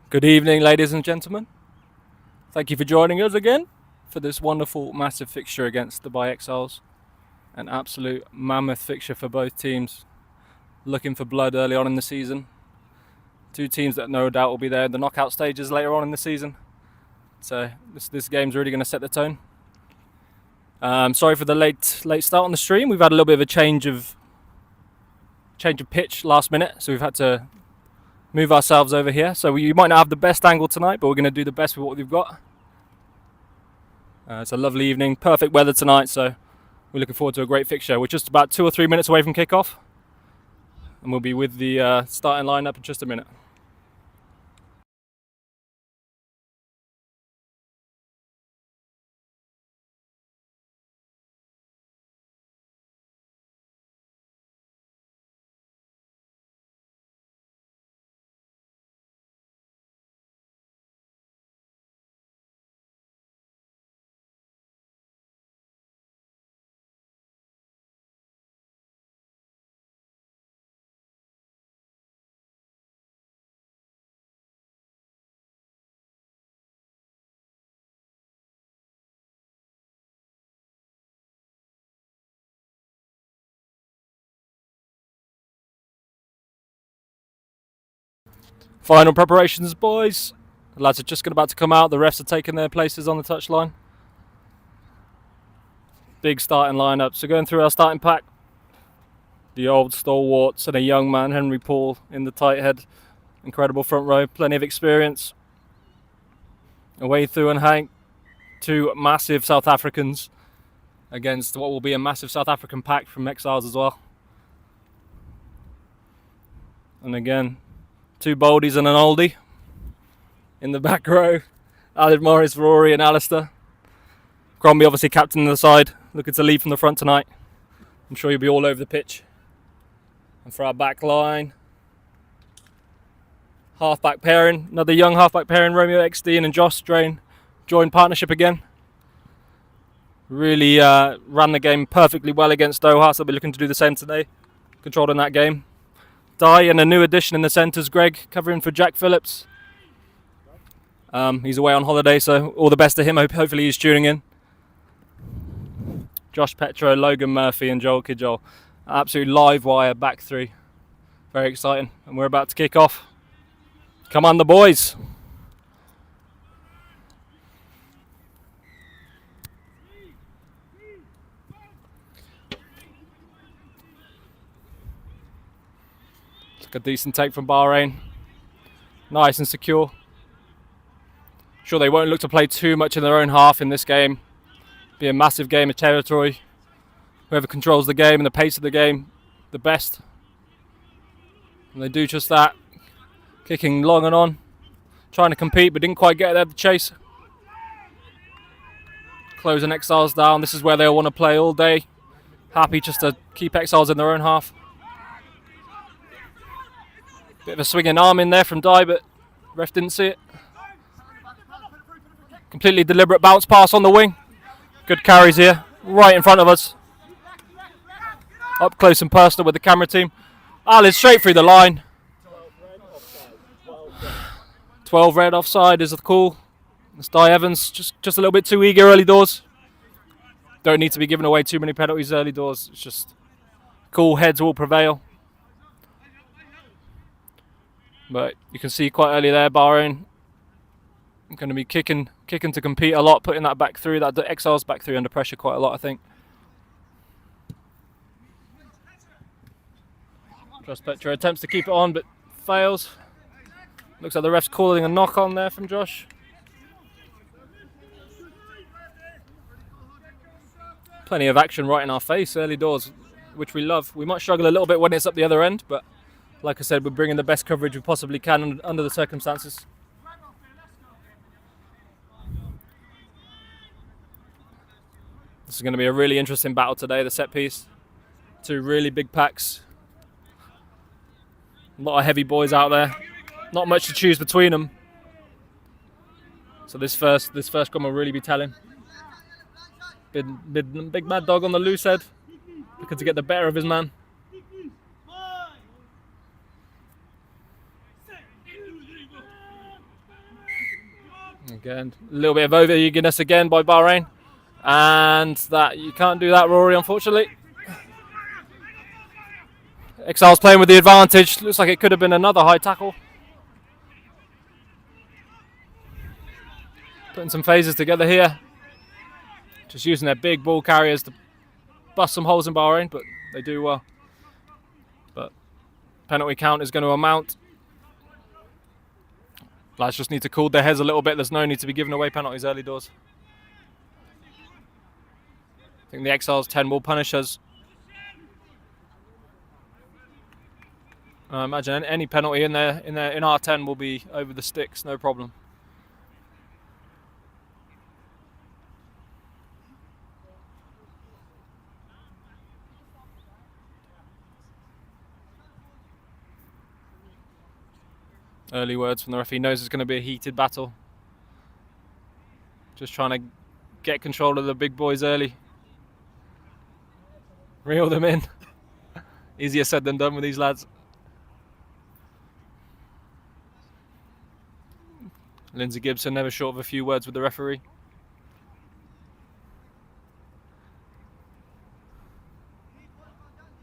Good evening, ladies and gentlemen. Thank you for joining us again for this wonderful, massive fixture against the Exiles. An absolute mammoth fixture for both teams. Looking for blood early on in the season. Two teams that no doubt will be there in the knockout stages later on in the season. So this game's really going to set the tone. Sorry for the late start on the stream. We've had a little bit of a change of pitch last minute, so we've had to move ourselves over here. So you might not have the best angle tonight, but we're going to do the best with what we've got. It's a lovely evening, perfect weather tonight, so we're looking forward to a great fixture. We're just about 2 or 3 minutes away from kickoff, and we'll be with the starting lineup in just a minute. Final preparations, boys. The lads are just about to come out. The refs are taking their places on the touchline. Big starting lineup. So going through our starting pack. The old stalwarts and a young man, Henry Paul, in the tight head. Incredible front row. Plenty of experience. Away through and Hank. Two massive South Africans against what will be a massive South African pack from Exiles as well. And again, two boldies and an oldie in the back row. Aled Morris, Rory and Alistair. Crombie obviously captain of the side, looking to lead from the front tonight. I'm sure you'll be all over the pitch. And for our back line, half-back pairing, another young half-back pairing, Romeo Eckstein and Josh Drain, joined partnership again. Really ran the game perfectly well against Doha, so we'll be looking to do the same today. Controlled in that game. Di and a new addition in the centres, Greg, covering for Jack Phillips. He's away on holiday, so all the best to him. Hopefully he's tuning in. Josh Petro, Logan Murphy and Joel Kijol. Absolute live wire back three. Very exciting. And we're about to kick off. Come on, the boys. Look, a decent take from Bahrain. Nice and secure. Sure, they won't look to play too much in their own half in this game. Be a massive game of territory. Whoever controls the game and the pace of the game, the best. And they do just that. Kicking long and on. Trying to compete, but didn't quite get there to chase. Closing Exiles down. This is where they'll want to play all day. Happy just to keep Exiles in their own half. Bit of a swinging arm in there from Di, but ref didn't see it. Completely deliberate bounce pass on the wing. Good carries here, right in front of us. Up close and personal with the camera team. Aled straight through the line. 12 red offside is the call. It's Di Evans, just a little bit too eager early doors. Don't need to be giving away too many penalties early doors. It's just cool heads will prevail. But you can see quite early there, Bahrain going to be kicking to compete a lot, putting that back through, that Exiles back through under pressure quite a lot, I think. Josh Petro attempts to keep it on, but fails. Looks like the ref's calling a knock on there from Josh. Plenty of action right in our face early doors, which we love. We might struggle a little bit when it's up the other end, but like I said, we're bringing the best coverage we possibly can under the circumstances. This is going to be a really interesting battle today, the set piece. Two really big packs. A lot of heavy boys out there. Not much to choose between them. So this first one will really be telling. Big mad dog on the loose head. Looking to get the better of his man. Again, a little bit of over eagerness again by Bahrain. And that you can't do that, Rory, unfortunately. Exiles playing with the advantage. Looks like it could have been another high tackle. Putting some phases together here. Just using their big ball carriers to bust some holes in Bahrain, but they do well. But penalty count is going to amount. Lads just need to cool their heads a little bit. There's no need to be giving away penalties early doors. I think the Exiles 10 will punish us. I imagine any penalty in our 10 will be over the sticks, no problem. Early words from the referee. Knows it's going to be a heated battle. Just trying to get control of the big boys early. Reel them in. Easier said than done with these lads. Lindsay Gibson never short of a few words with the referee.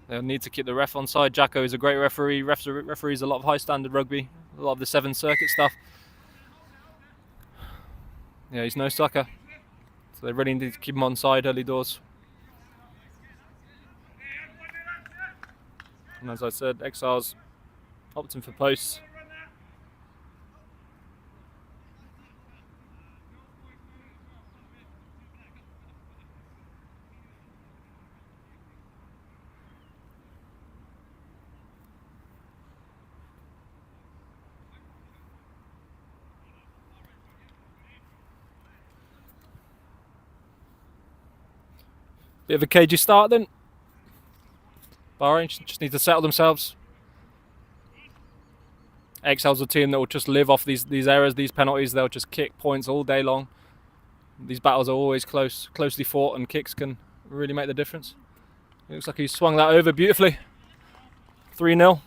They'll need to keep the ref on side. Jacko is a great referee. Referees a lot of high standard rugby. A lot of the 7 circuit stuff. Yeah, he's no sucker. So they really need to keep him on side early doors. And as I said, Exiles opting for posts. Bit of a cagey start then. Bahrain just need to settle themselves. Exiles are a team that will just live off these errors, these penalties. They'll just kick points all day long. These battles are always closely fought, and kicks can really make the difference. It looks like he swung that over beautifully. 3-0.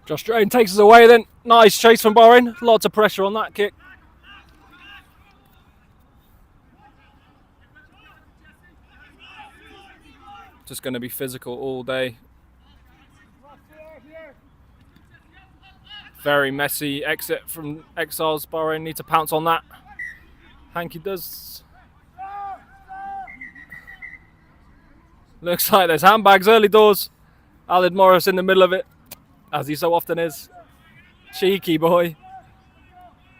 Josh Drain takes us away then. Nice chase from Bahrain. Lots of pressure on that kick. Just going to be physical all day. Very messy exit from Exiles. Bahrain need to pounce on that. Hanky does. Looks like there's handbags early doors. Alid Morris in the middle of it, as he so often is. Cheeky boy.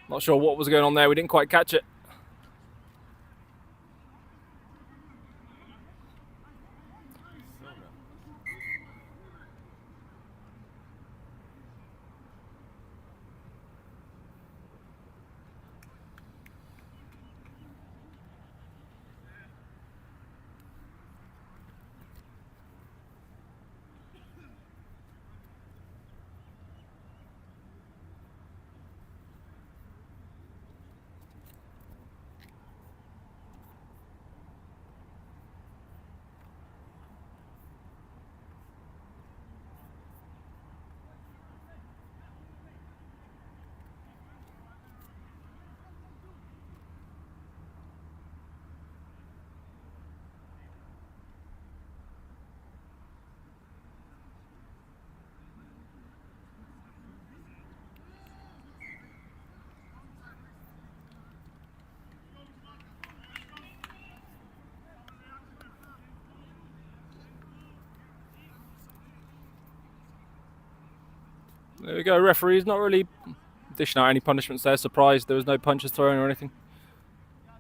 Not sure what was going on there. We didn't quite catch it. There we go, referee's not really dishing out any punishments there. Surprised there was no punches thrown or anything.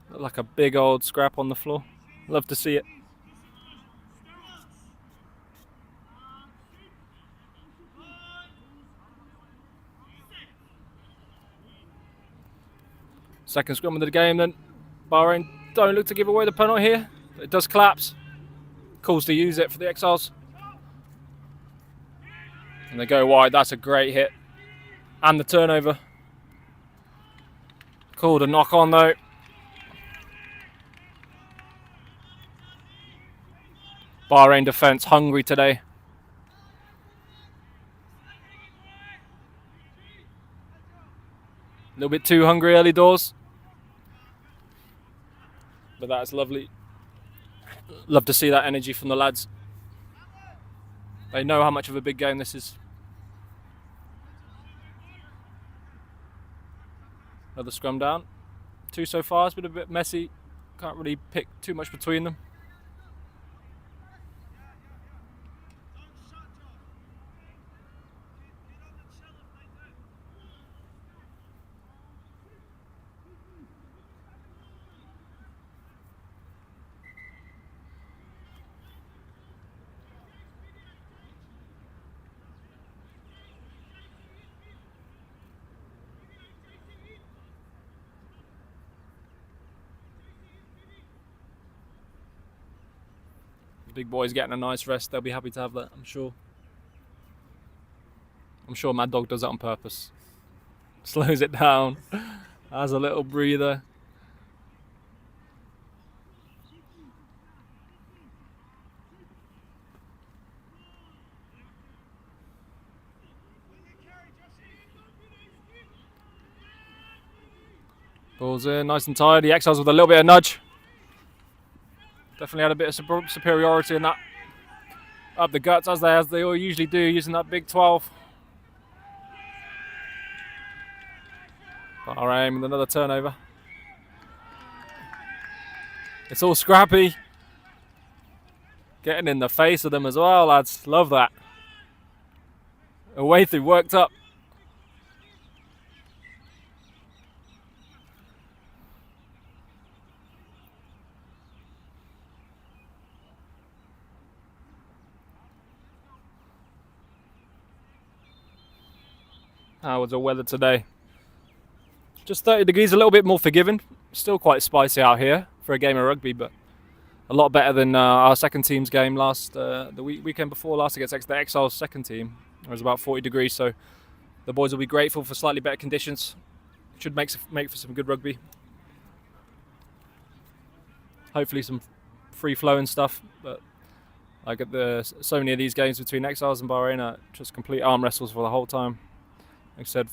Looked like a big old scrap on the floor. Love to see it. Second scrum of the game then. Bahrain don't look to give away the penalty here. But it does collapse. Calls to use it for the Exiles. And they go wide. That's a great hit. And the turnover. Called a knock on though. Bahrain defence hungry today. A little bit too hungry early doors. But that's lovely. Love to see that energy from the lads. They know how much of a big game this is. Another scrum down. 2 so far. It's been a bit messy. Can't really pick too much between them. Big boys getting a nice rest. They'll be happy to have that, I'm sure. I'm sure Mad Dog does that on purpose. Slows it down. Has a little breather. Balls in, nice and tidy. Exiles with a little bit of nudge. Definitely had a bit of superiority in that. Up the guts as they all usually do, using that big 12. Bahrain with another turnover. It's all scrappy. Getting in the face of them as well, lads. Love that. Away through, worked up. How was the weather today? Just 30 degrees, a little bit more forgiving. Still quite spicy out here for a game of rugby, but a lot better than our second team's game the weekend before last against the Exiles second team. It was about 40 degrees, so the boys will be grateful for slightly better conditions. Should make for some good rugby. Hopefully some free flowing stuff, but I get so many of these games between Exiles and Bahrain are just complete arm wrestles for the whole time. Like I said,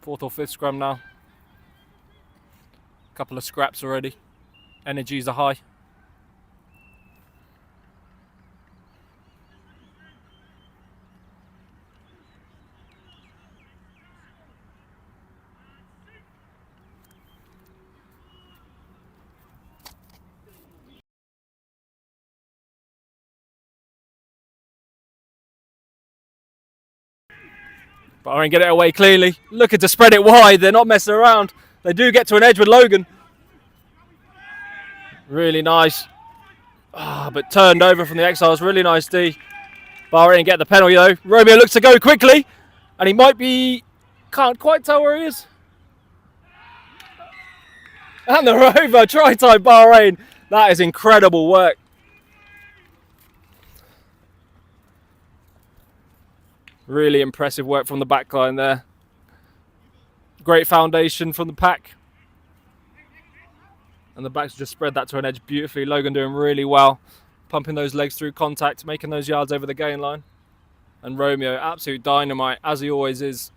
4th or 5th scrum now. Couple of scraps already. Energies are high. Bahrain get it away cleanly. Looking to spread it wide. They're not messing around. They do get to an edge with Logan. Really nice. But turned over from the Exiles. Really nice D. Bahrain get the penalty though. Romeo looks to go quickly. And he might be... Can't quite tell where he is. And the rover. Try time Bahrain. That is incredible work. Really impressive work from the back line there. Great foundation from the pack. And the backs just spread that to an edge beautifully. Logan doing really well. Pumping those legs through contact, making those yards over the gain line. And Romeo, absolute dynamite, as he always is.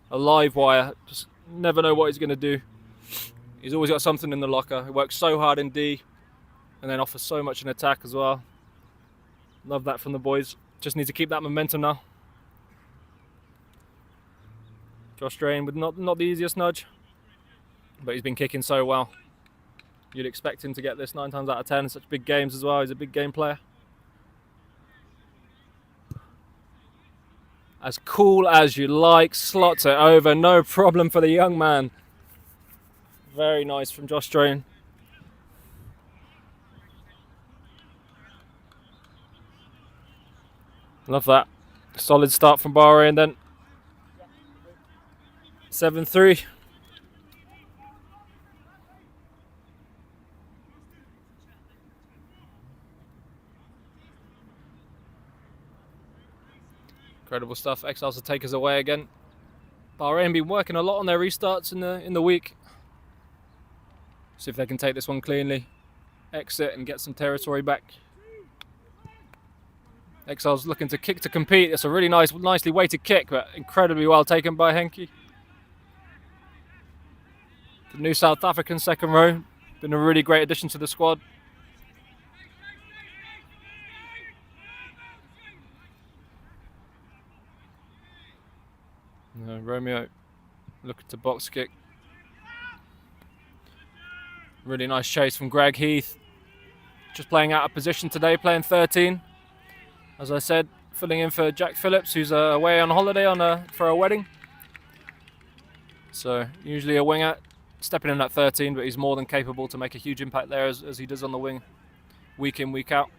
A live wire. Just never know what he's going to do. He's always got something in the locker. He works so hard in D. And then offers so much in attack as well. Love that from the boys. Just need to keep that momentum now. Josh Drain with not the easiest nudge, but he's been kicking so well. You'd expect him to get this 9 times out of 10 in such big games as well. He's a big game player. As cool as you like, slots it over, no problem for the young man. Very nice from Josh Drain. Love that. Solid start from Bahrain then. 7-3. Incredible stuff. Exiles will take us away again. Bahrain been working a lot on their restarts in the week. See if they can take this one cleanly, exit and get some territory back. Exiles looking to kick to compete. It's a really nicely weighted kick, but incredibly well taken by Henke. The new South African second row, been a really great addition to the squad. Romeo looking to box kick. Really nice chase from Greg Heath. Just playing out of position today, playing 13. As I said, filling in for Jack Phillips, who's away on holiday for a wedding. So usually a winger, stepping in at 13, but he's more than capable to make a huge impact there as he does on the wing, week in, week out.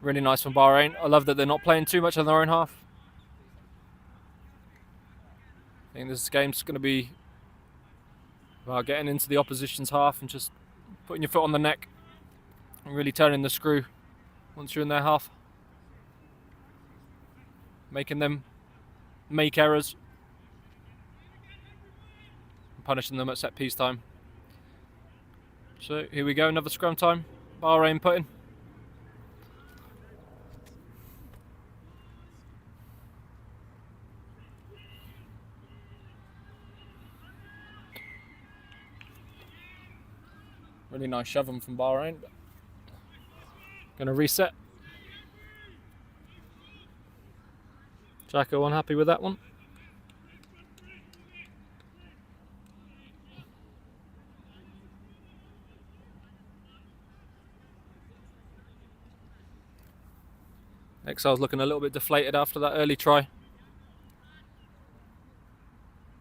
Really nice from Bahrain. I love that they're not playing too much on their own half. I think this game's going to be about getting into the opposition's half and just putting your foot on the neck and really turning the screw once you're in their half. Making them make errors. And punishing them at set piece time. So here we go, another scrum time. Bahrain putting. Really nice shove them from Bahrain. Going to reset. Jacko unhappy with that one. Exiles looking a little bit deflated after that early try.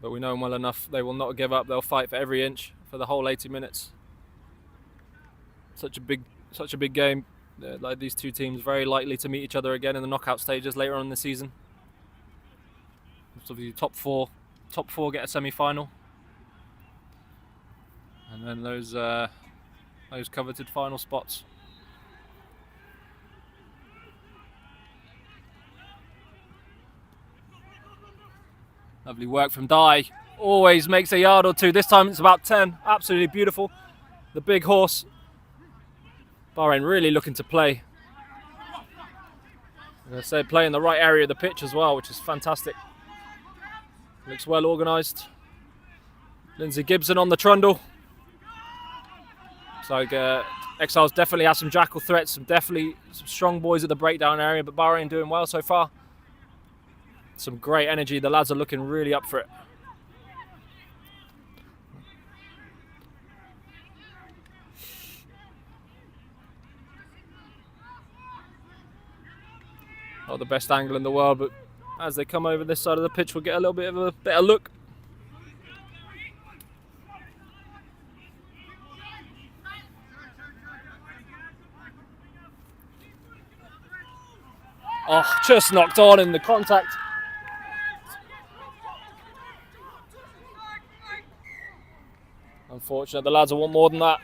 But we know them well enough. They will not give up. They'll fight for every inch for the whole 80 minutes. Such a big game. Like these two teams very likely to meet each other again in the knockout stages later on in the season. So the top four get a semi-final, and then those coveted final spots. Lovely work from Dye. Always makes a yard or two. This time it's about 10. Absolutely beautiful. The big horse. Bahrain really looking to play. As I said, play in the right area of the pitch as well, which is fantastic. Looks well organised. Lindsay Gibson on the trundle. So Exiles definitely have some jackal threats, some strong boys at the breakdown area, but Bahrain doing well so far. Some great energy. The lads are looking really up for it. Not the best angle in the world, but as they come over this side of the pitch, we'll get a little bit of a better look. Oh, just knocked on in the contact. Unfortunate, the lads will want more than that.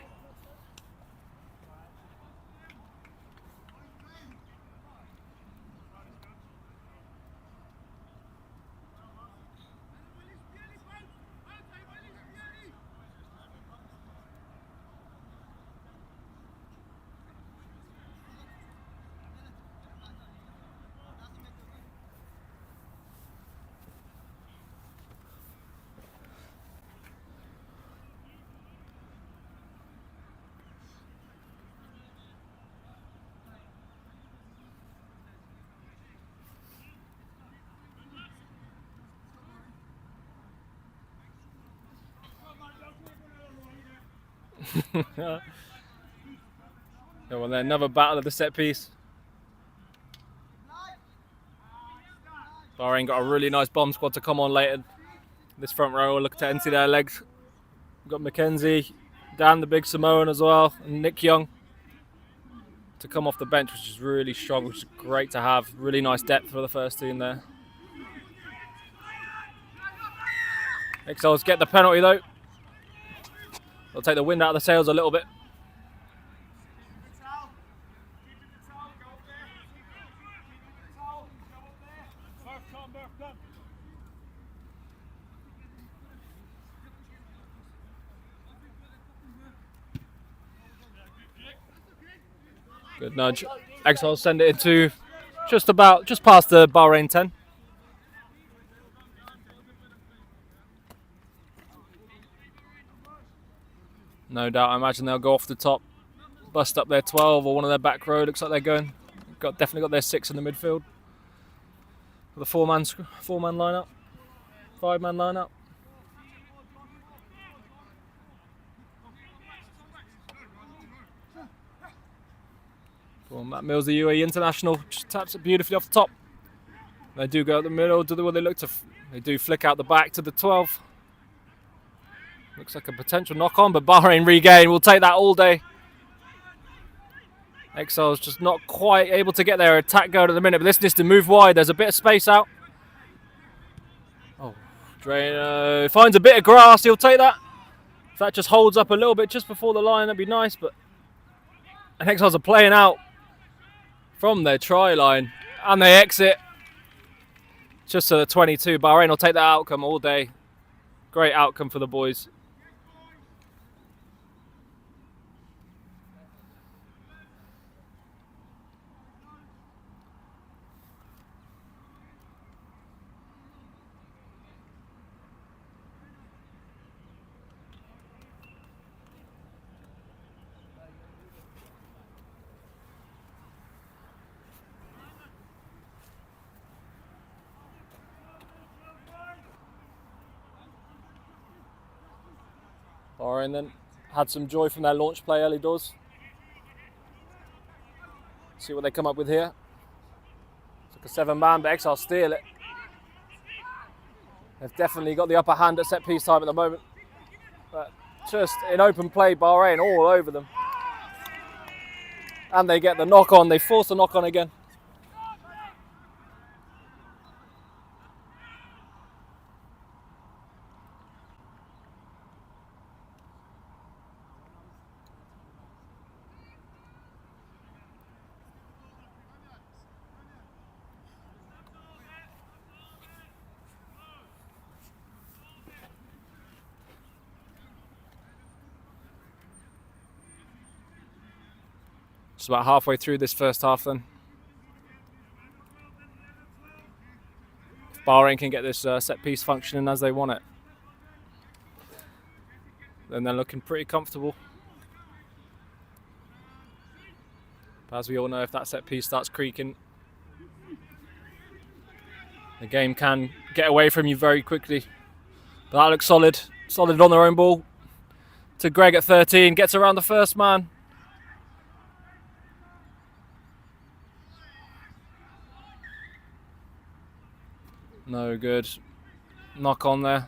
Yeah, well, then another battle of the set piece. Bahrain got a really nice bomb squad to come on later. This front row will look to empty their legs. We've got Mackenzie, Dan the big Samoan as well, and Nick Young to come off the bench, which is really strong, which is great to have. Really nice depth for the first team there. Exiles get the penalty though. They'll take the wind out of the sails a little bit. Good nudge. Exiles send it into just past the Bahrain 10. No doubt, I imagine they'll go off the top, bust up their 12 or one of their back row. Looks like they're going. Definitely got their 6 in the midfield. The 4-man lineup, 5-man lineup. Well, Matt Mills, the UAE international, just taps it beautifully off the top. They do go out the middle. They do flick out the back to the 12. Looks like a potential knock on, but Bahrain regain. We'll take that all day. Exiles just not quite able to get their attack going at the minute, but this needs to move wide. There's a bit of space out. Oh, Drano finds a bit of grass. He'll take that. If that just holds up a little bit just before the line, that'd be nice. But and Exiles are playing out from their try line, and they exit just to the 22. Bahrain will take that outcome all day. Great outcome for the boys. Bahrain then had some joy from their launch play early doors. See what they come up with here. It's like a 7-man, but Exiles steal it. They've definitely got the upper hand at set piece time at the moment. But just in open play, Bahrain all over them. And they get the knock on. They force the knock on again. Just about halfway through this first half then. If Bahrain can get this set piece functioning as they want it, then they're looking pretty comfortable. But as we all know, if that set piece starts creaking, the game can get away from you very quickly. But that looks solid. Solid on their own ball. To Greg at 13, gets around the first man. No good. Knock on there.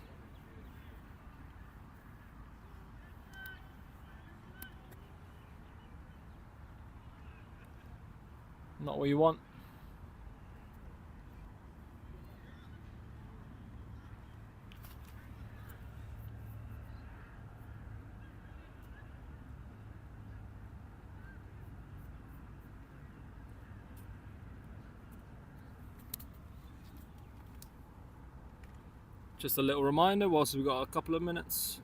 Not what you want. Just a little reminder whilst we've got a couple of minutes.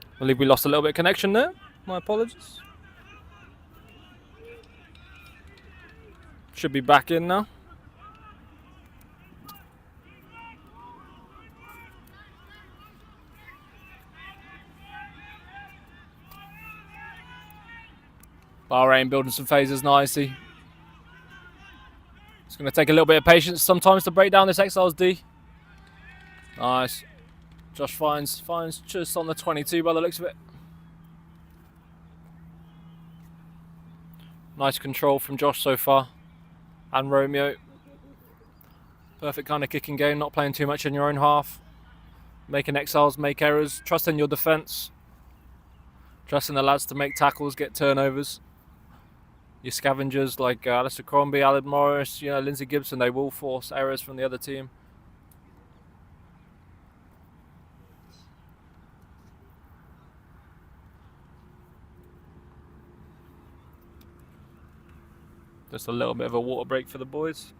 I believe we lost a little bit of connection there. My apologies. Should be back in now. Bahrain building some phases nicely. It's going to take a little bit of patience sometimes to break down this Exiles D. Nice. Josh finds just on the 22 by the looks of it. Nice control from Josh so far. And Romeo. Perfect kind of kicking game, not playing too much in your own half. Making Exiles make errors, trusting your defence. Trusting the lads to make tackles, get turnovers. your scavengers like Alistair Crombie, Alan Morris, Lindsay Gibson, they will force errors from the other team. Just a little bit of a water break for the boys.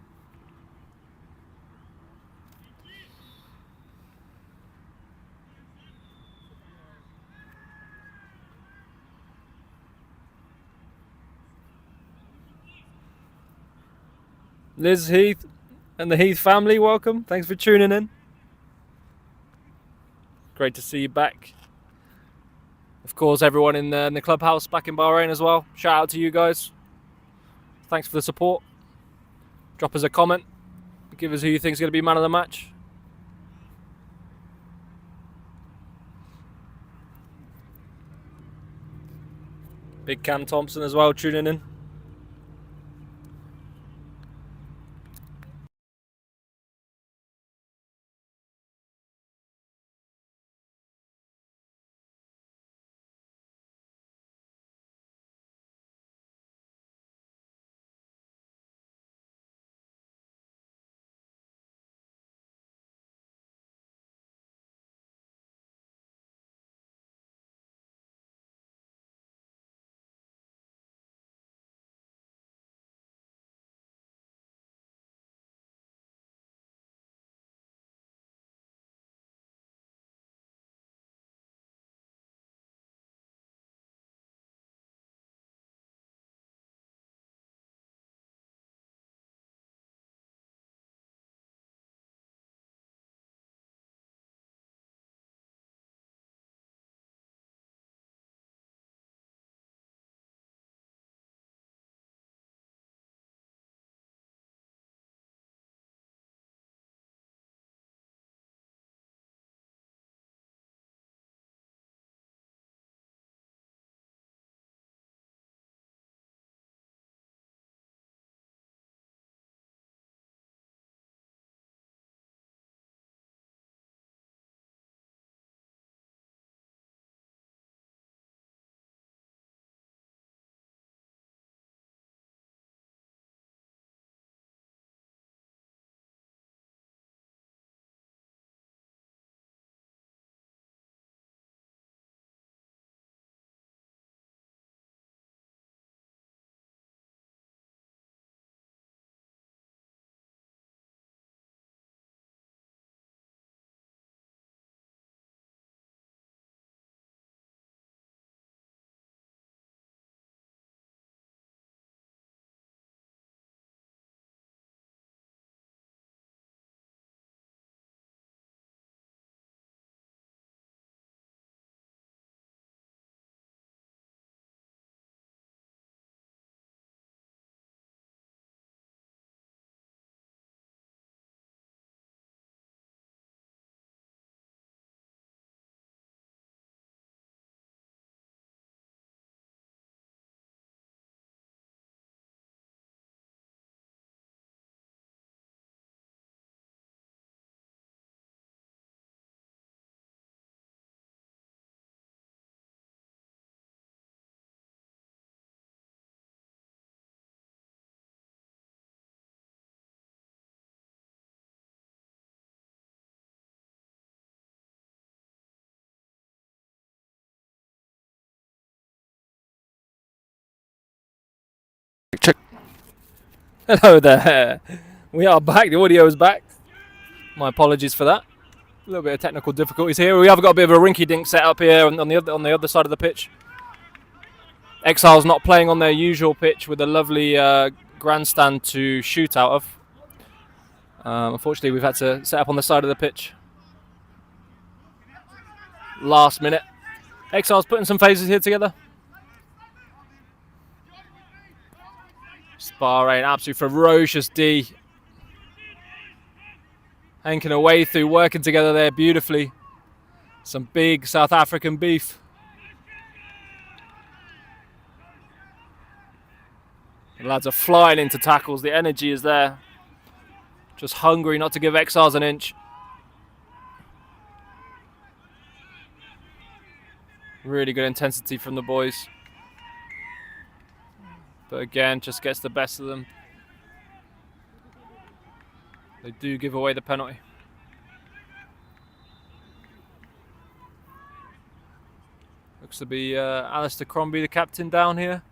Liz, Heath, and the Heath family, welcome. Thanks for tuning in. Great to see you back. Of course, everyone in the clubhouse back in Bahrain as well. Shout out to you guys. Thanks for the support. Drop us a comment. Give us who you think is going to be man of the match. Big Cam Thompson as well tuning in. Check. Hello there. We are back. The audio is back. My apologies for that. A little bit of technical difficulties here. We have got a bit of a rinky-dink set up here on the other side of the pitch. Exiles not playing on their usual pitch with a lovely grandstand to shoot out of. Unfortunately, we've had to set up on the side of the pitch. Last minute. Exiles putting some phases here together. Bahrain, absolutely ferocious D. Hanking away through, working together there beautifully. Some big South African beef. The lads are flying into tackles. The energy is there. Just hungry not to give Exiles an inch. Really good intensity from the boys. but again, just gets the best of them. They do give away the penalty. Looks to be Alistair Crombie, the captain, down here.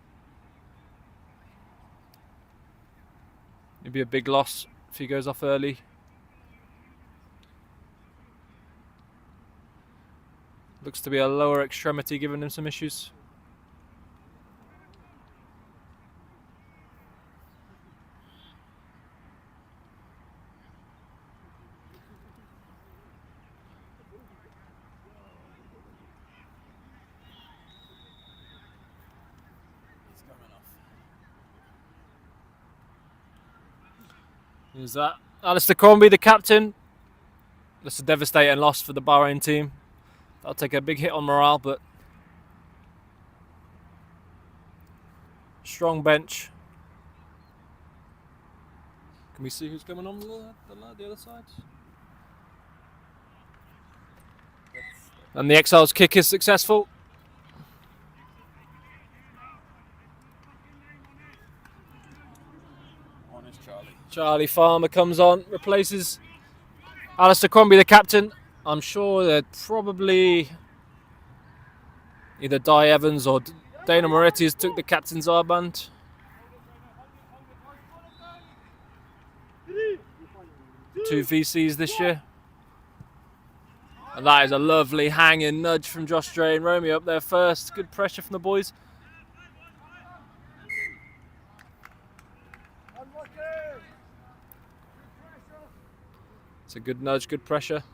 It'd be a big loss if he goes off early. Looks to be a lower extremity giving him some issues. Is that Alistair Crombie, the captain? That's a devastating loss for the Bahrain team. That'll take a big hit on morale, but strong bench. Can we see who's coming on the other side? And the Exiles kick is successful. Charlie Farmer comes on, replaces Alistair Crombie, the captain. I'm sure that probably either Di Evans or Dana Moretti has took the captain's armband. Two VCs this year. And that is a lovely hanging nudge from Josh Drain. Romeo up there first. Good pressure from the boys. It's a good nudge, good pressure.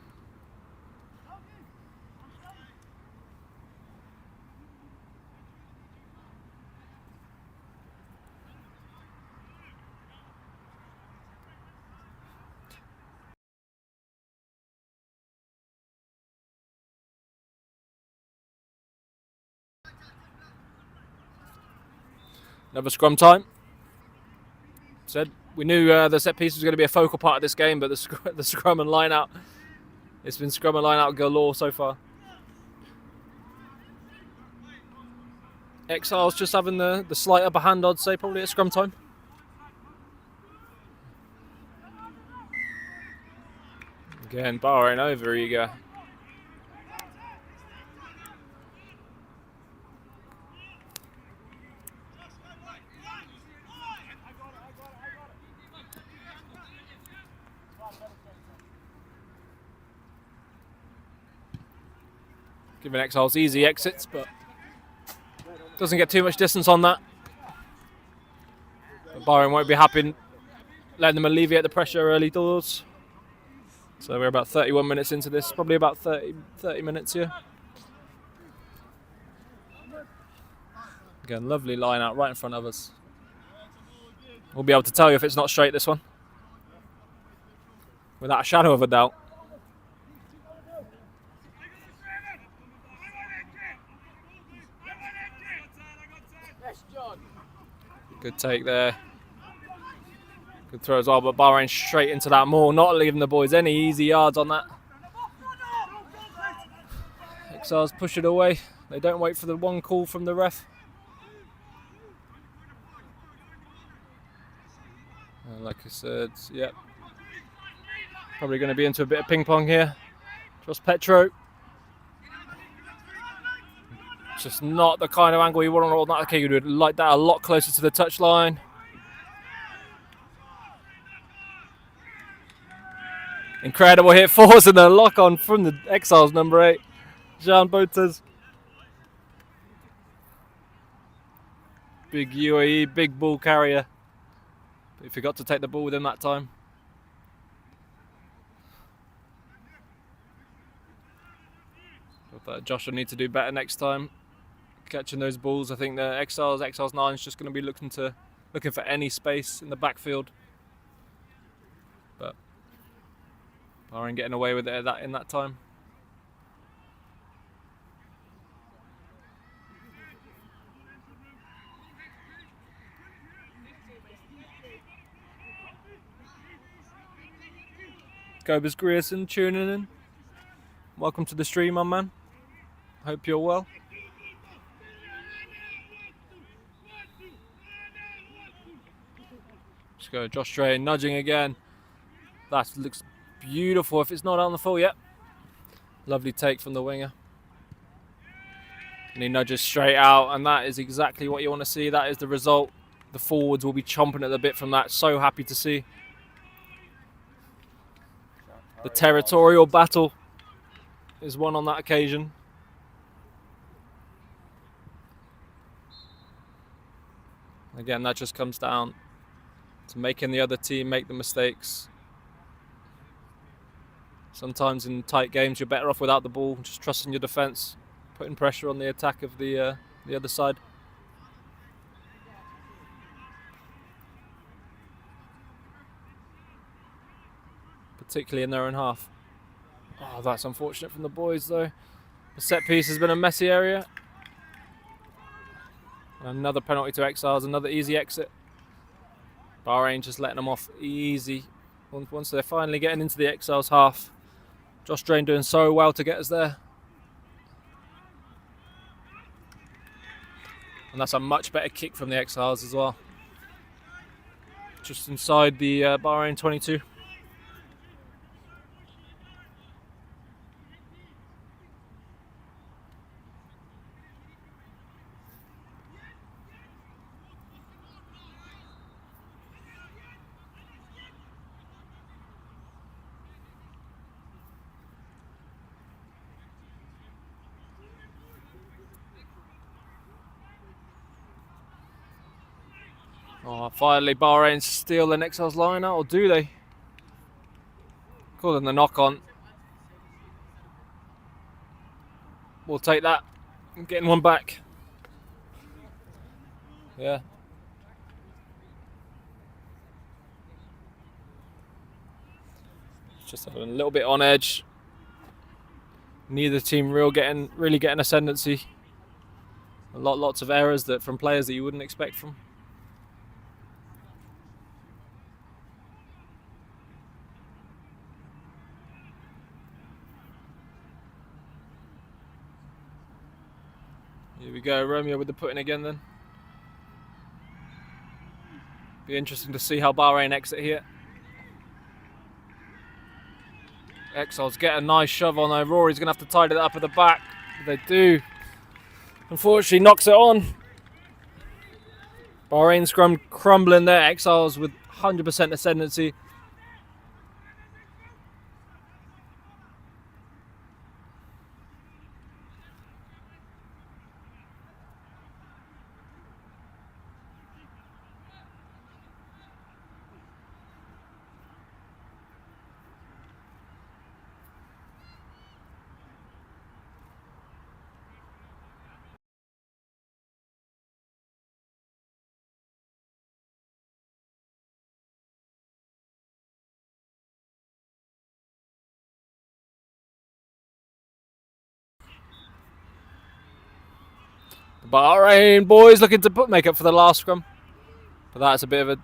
Another scrum time. Said we knew the set piece was going to be a focal part of this game, but the scrum and line out, it's been scrum and line out galore so far. Exiles just having the slight upper hand, I'd say, probably at scrum time. Again, Bahrain over eager. Giving Exiles easy exits, but doesn't get too much distance on that. But Bahrain won't be happy letting them alleviate the pressure early doors. So we're about 31 minutes into this, probably about 30 minutes here. Again, lovely line out right in front of us. We'll be able to tell you if it's not straight, this one, without a shadow of a doubt. Good take there. Good throw as well, but Bahrain straight into that maul, not leaving the boys any easy yards on that. Exiles push it away. They don't wait for the one call from the ref. Like I said, yeah. Probably going to be into a bit of ping pong here. Just Petro. Just not the kind of angle you want on that. Okay, you would like that a lot closer to the touchline. Incredible hit, forcing the lock on from the Exiles number 8, Jean Botes. Big UAE, big ball carrier. But he forgot to take the ball with him that time. But Josh will need to do better next time, catching those balls. I think the Exiles 9 is just going to be looking for any space in the backfield. But Bahrain getting away with it in that time. Cobus Grierson tuning in. Welcome to the stream, my man. Hope you're well. go. Josh Drain nudging again. That looks beautiful if it's not on the full yet. Lovely take from the winger. And he nudges straight out, and that is exactly what you want to see. That is the result. The forwards will be chomping at the bit from that. So happy to see. The territorial battle is won on that occasion. Again, that just comes down to making the other team make the mistakes. Sometimes in tight games, you're better off without the ball, just trusting your defence, putting pressure on the attack of the other side. Particularly in their own half. Oh, that's unfortunate from the boys, though. The set piece has been a messy area. Another penalty to Exiles, another easy exit. Bahrain just letting them off easy. Once they're finally getting into the Exiles half. Josh Drain doing so well to get us there. And that's a much better kick from the Exiles as well. Just inside the Bahrain 22. Oh, finally Bahrain steal the Exiles line out, or do they? Call them the knock on. We'll take that. I'm getting one back. Yeah. Just a little bit on edge. Neither team really getting ascendancy. Lots of errors that from players that you wouldn't expect from. Here we go, Romeo with the putting again then. Be interesting to see how Bahrain exit here. Exiles get a nice shove on though. Rory's going to have to tidy that up at the back. They do. Unfortunately, knocks it on. Bahrain scrum crumbling there. Exiles with 100% ascendancy. The Bahrain boys looking to make up for the last scrum. But that's a bit of a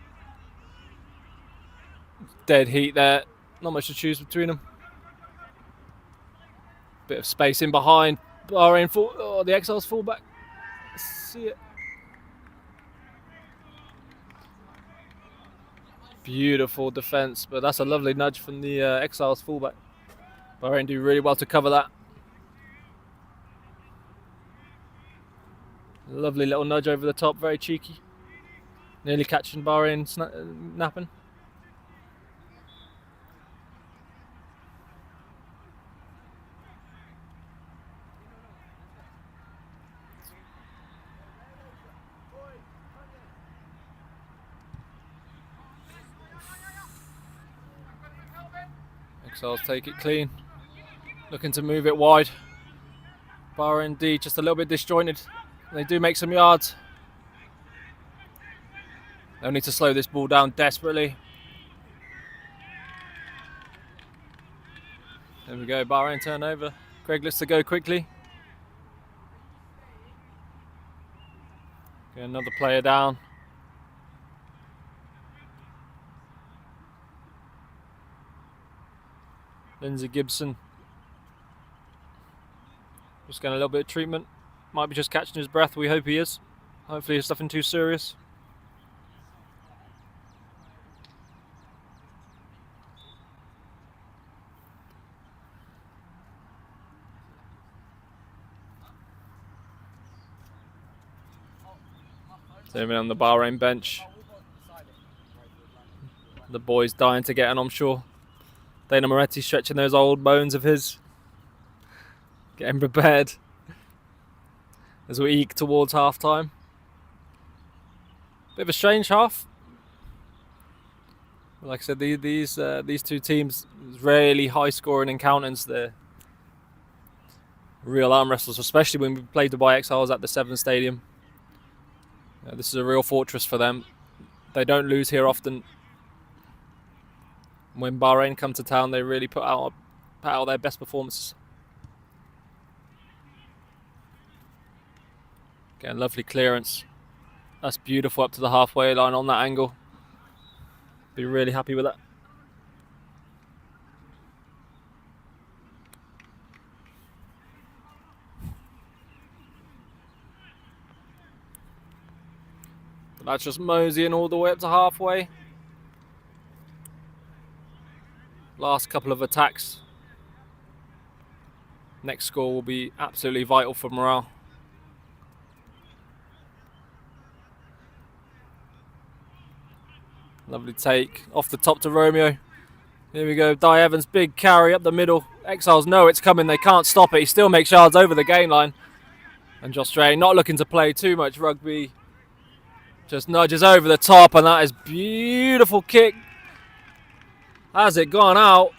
dead heat there. Not much to choose between them. Bit of space in behind. Bahrain the Exiles fall back. See it. Beautiful defence, but that's a lovely nudge from the Exiles fullback. Bahrain do really well to cover that. Lovely little nudge over the top, very cheeky. Nearly catching Bahrain napping. Exiles take it clean. Looking to move it wide. Bahrain D just a little bit disjointed. They do make some yards. They'll need to slow this ball down desperately. There we go, Bahrain turnover. Greg lets to go quickly. Get another player down. Lindsay Gibson. Just getting a little bit of treatment. Might be just catching his breath, we hope he is. Hopefully it's nothing too serious. Zooming on the Bahrain bench. The boys dying to get in, I'm sure. Dana Moretti stretching those old bones of his. Getting prepared as we eke towards half time. Bit of a strange half. Like I said, these two teams, really high scoring encounters. They're real arm wrestles, especially when we played Dubai Exiles at the Seven Stadium. This is a real fortress for them. They don't lose here often. When Bahrain come to town, they really put out their best performances. Again, lovely clearance. That's beautiful up to the halfway line on that angle. Be really happy with that. That's just moseying all the way up to halfway. Last couple of attacks. Next score will be absolutely vital for morale. Lovely take off the top to Romeo. Here we go. Di Evans, big carry up the middle. Exiles know it's coming. They can't stop it. He still makes yards over the gain line. And Josh Stray not looking to play too much rugby. Just nudges over the top, and that is beautiful kick. Has it gone out?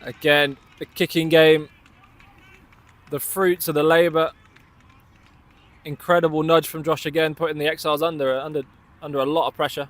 Again, the kicking game. The fruits of the labour. Incredible nudge from Josh again, putting the Exiles under a lot of pressure.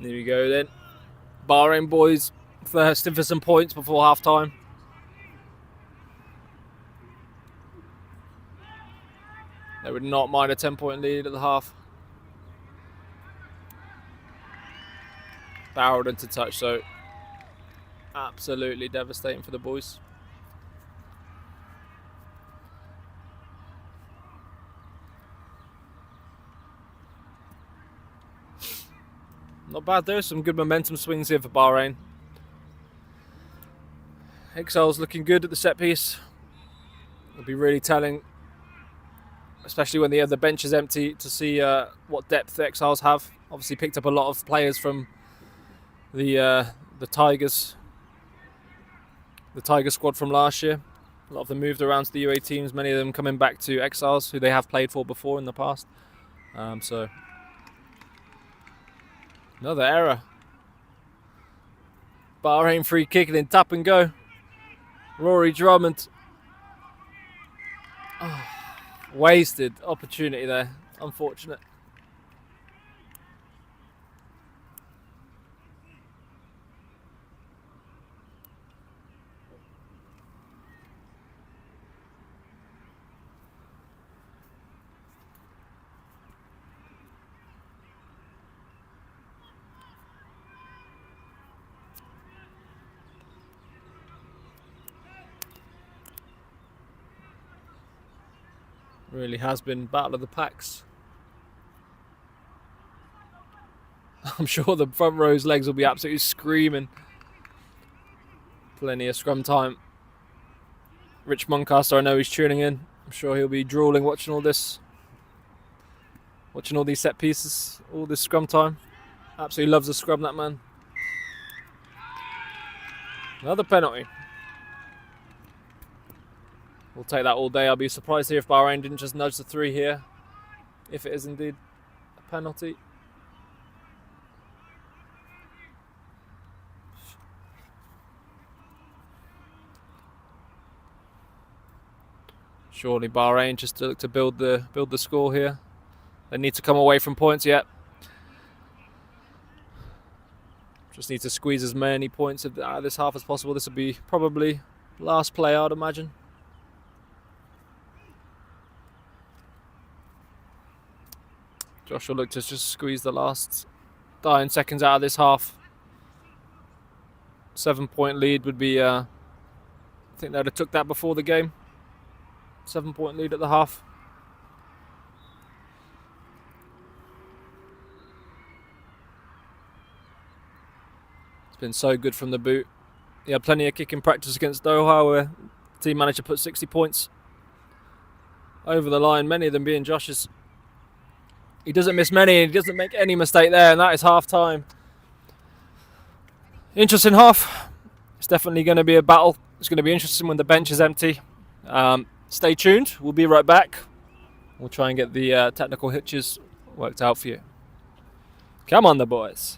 There we go then. Bahrain boys thirsting for some points before half time. They would not mind a 10-point lead at the half. Barreled into touch, so absolutely devastating for the boys. Not bad there, some good momentum swings here for Bahrain. Exiles looking good at the set piece. It'll be really telling, especially when the bench is empty, to see what depth the Exiles have. Obviously picked up a lot of players from the Tigers squad from last year. A lot of them moved around to the UA teams, many of them coming back to Exiles, who they have played for before in the past. So another error. Bahrain free kick and then tap and go. Rory Drummond. Oh, wasted opportunity there. Unfortunate. Really has been battle of the packs. I'm sure the front row's legs will be absolutely screaming. Plenty of scrum time. Rich Muncaster, I know he's tuning in. I'm sure he'll be drooling watching all this. Watching all these set pieces, all this scrum time. Absolutely loves the scrum, that man. Another penalty. We'll take that all day. I'll be surprised here if Bahrain didn't just nudge the 3 here. If it is indeed a penalty. Surely Bahrain just to look to build the score here. They need to come away from points yet. Just need to squeeze as many points out of this half as possible. This will be probably last play, I'd imagine. Josh will look to just squeeze the last dying seconds out of this half. 7-point lead would be, I think they'd have took that before the game. 7-point lead at the half. It's been so good from the boot. He had plenty of kicking practice against Doha where the team managed to put 60 points over the line, many of them being Josh's. He doesn't miss many, and he doesn't make any mistake there, and that is half time. Interesting half. It's definitely going to be a battle. It's going to be interesting when the bench is empty. Stay tuned. We'll be right back. We'll try and get the technical hitches worked out for you. Come on, the boys.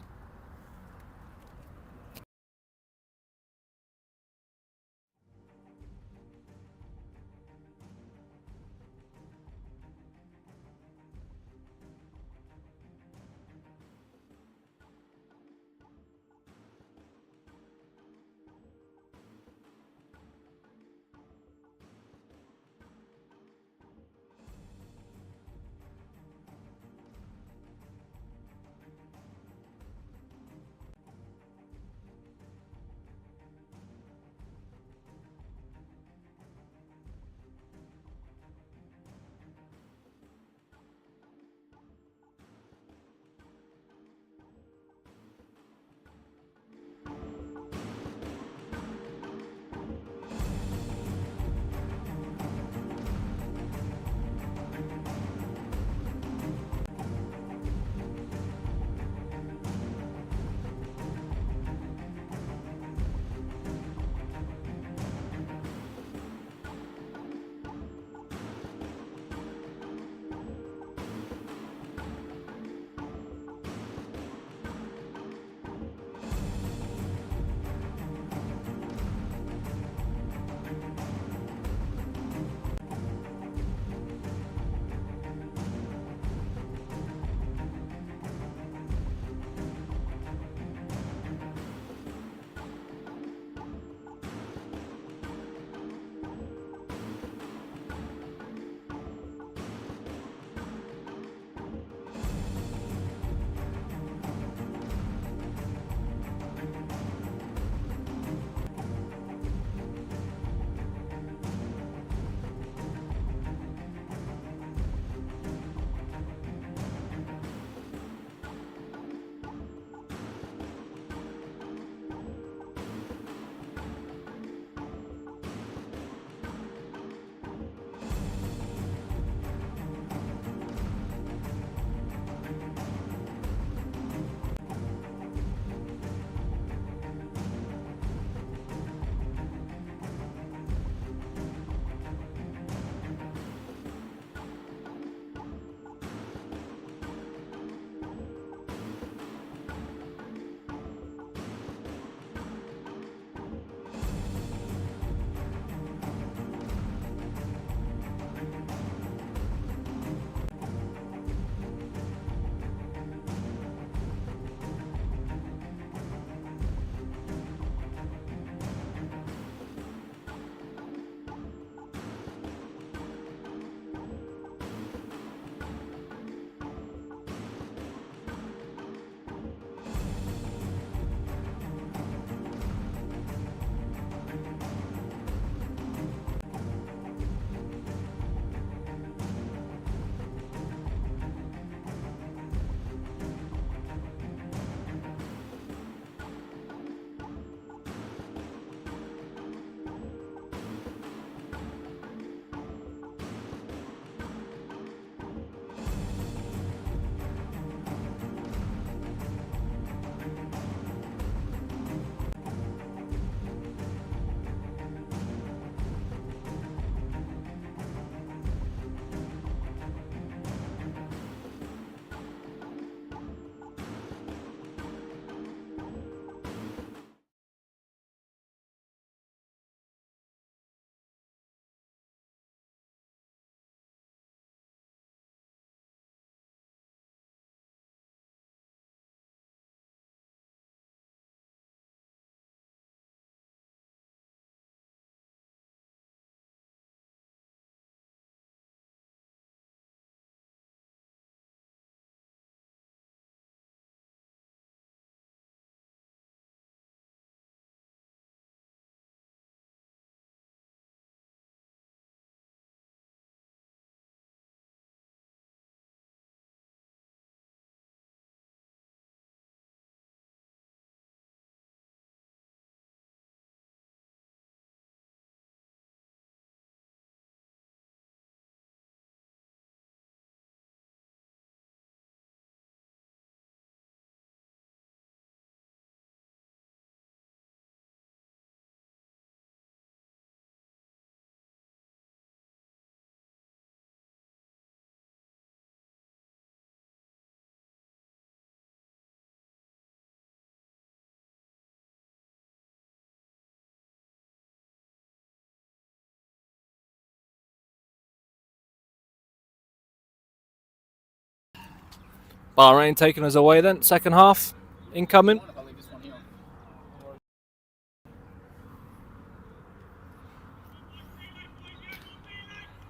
Bahrain taking us away then, second half, incoming.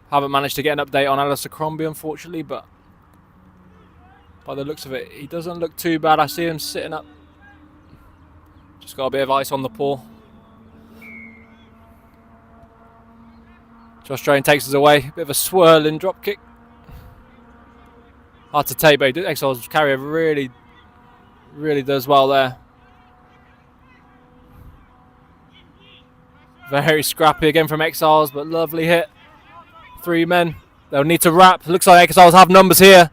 Haven't managed to get an update on Alistair Crombie, unfortunately, but by the looks of it, he doesn't look too bad. I see him sitting up. Just got a bit of ice on the paw. Josh Drain takes us away. Bit of a swirling drop kick. Hard to take, but Exiles carrier really does well there. Very scrappy again from Exiles, but lovely hit. 3 men. They'll need to wrap. Looks like Exiles have numbers here.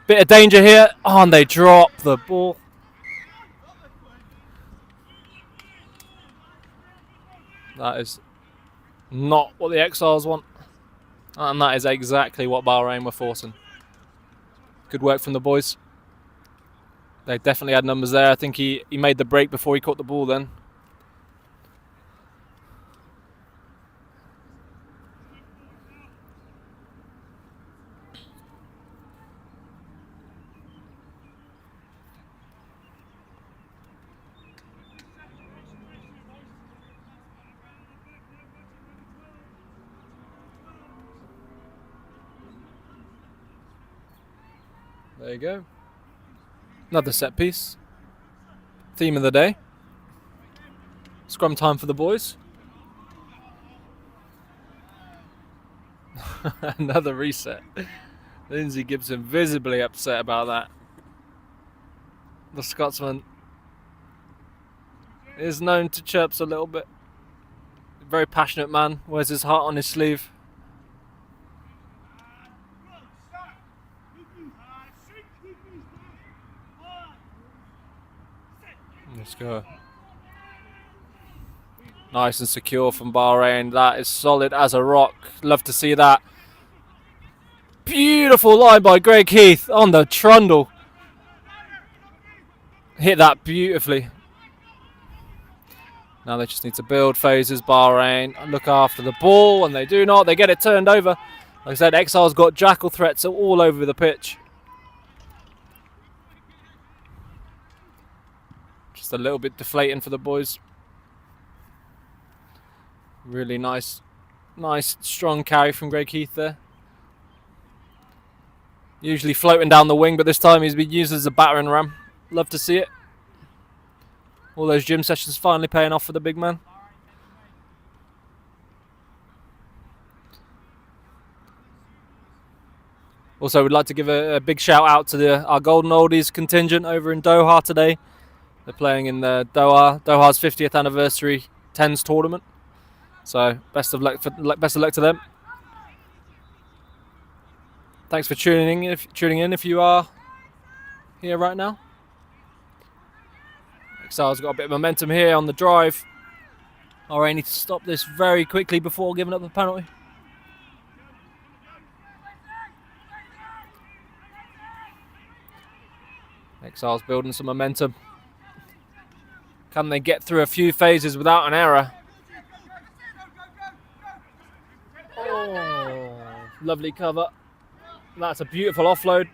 Bit of danger here. Oh, and they drop the ball. That is not what the Exiles want. And that is exactly what Bahrain were forcing. Good work from the boys. They definitely had numbers there. I think he made the break before he caught the ball then. There you go. Another set piece. Theme of the day. Scrum time for the boys. Another reset. Lindsay Gibson visibly upset about that. The Scotsman is known to chirps a little bit. Very passionate man. Wears his heart on his sleeve. Let's go. Nice and secure from Bahrain. That is solid as a rock. Love to see that. Beautiful line by Greg Heath on the trundle. Hit that beautifully. Now they just need to build phases. Bahrain look after the ball, and they do not. They get it turned over. Like I said, Exiles got jackal threats all over the pitch. Just a little bit deflating for the boys. Really nice strong carry from Greg Heath there. Usually floating down the wing, but this time he's been used as a battering ram. Love to see it. All those gym sessions finally paying off for the big man. Also, we'd like to give a big shout out to our Golden Oldies contingent over in Doha today. They're playing in the Doha's 50th anniversary tens tournament. So best of luck to them. Thanks for tuning in if you are here right now. Exiles got a bit of momentum here on the drive. Bahrain need to stop this very quickly before giving up the penalty. Exiles building some momentum. Can they get through a few phases without an error? Oh, lovely cover. That's a beautiful offload.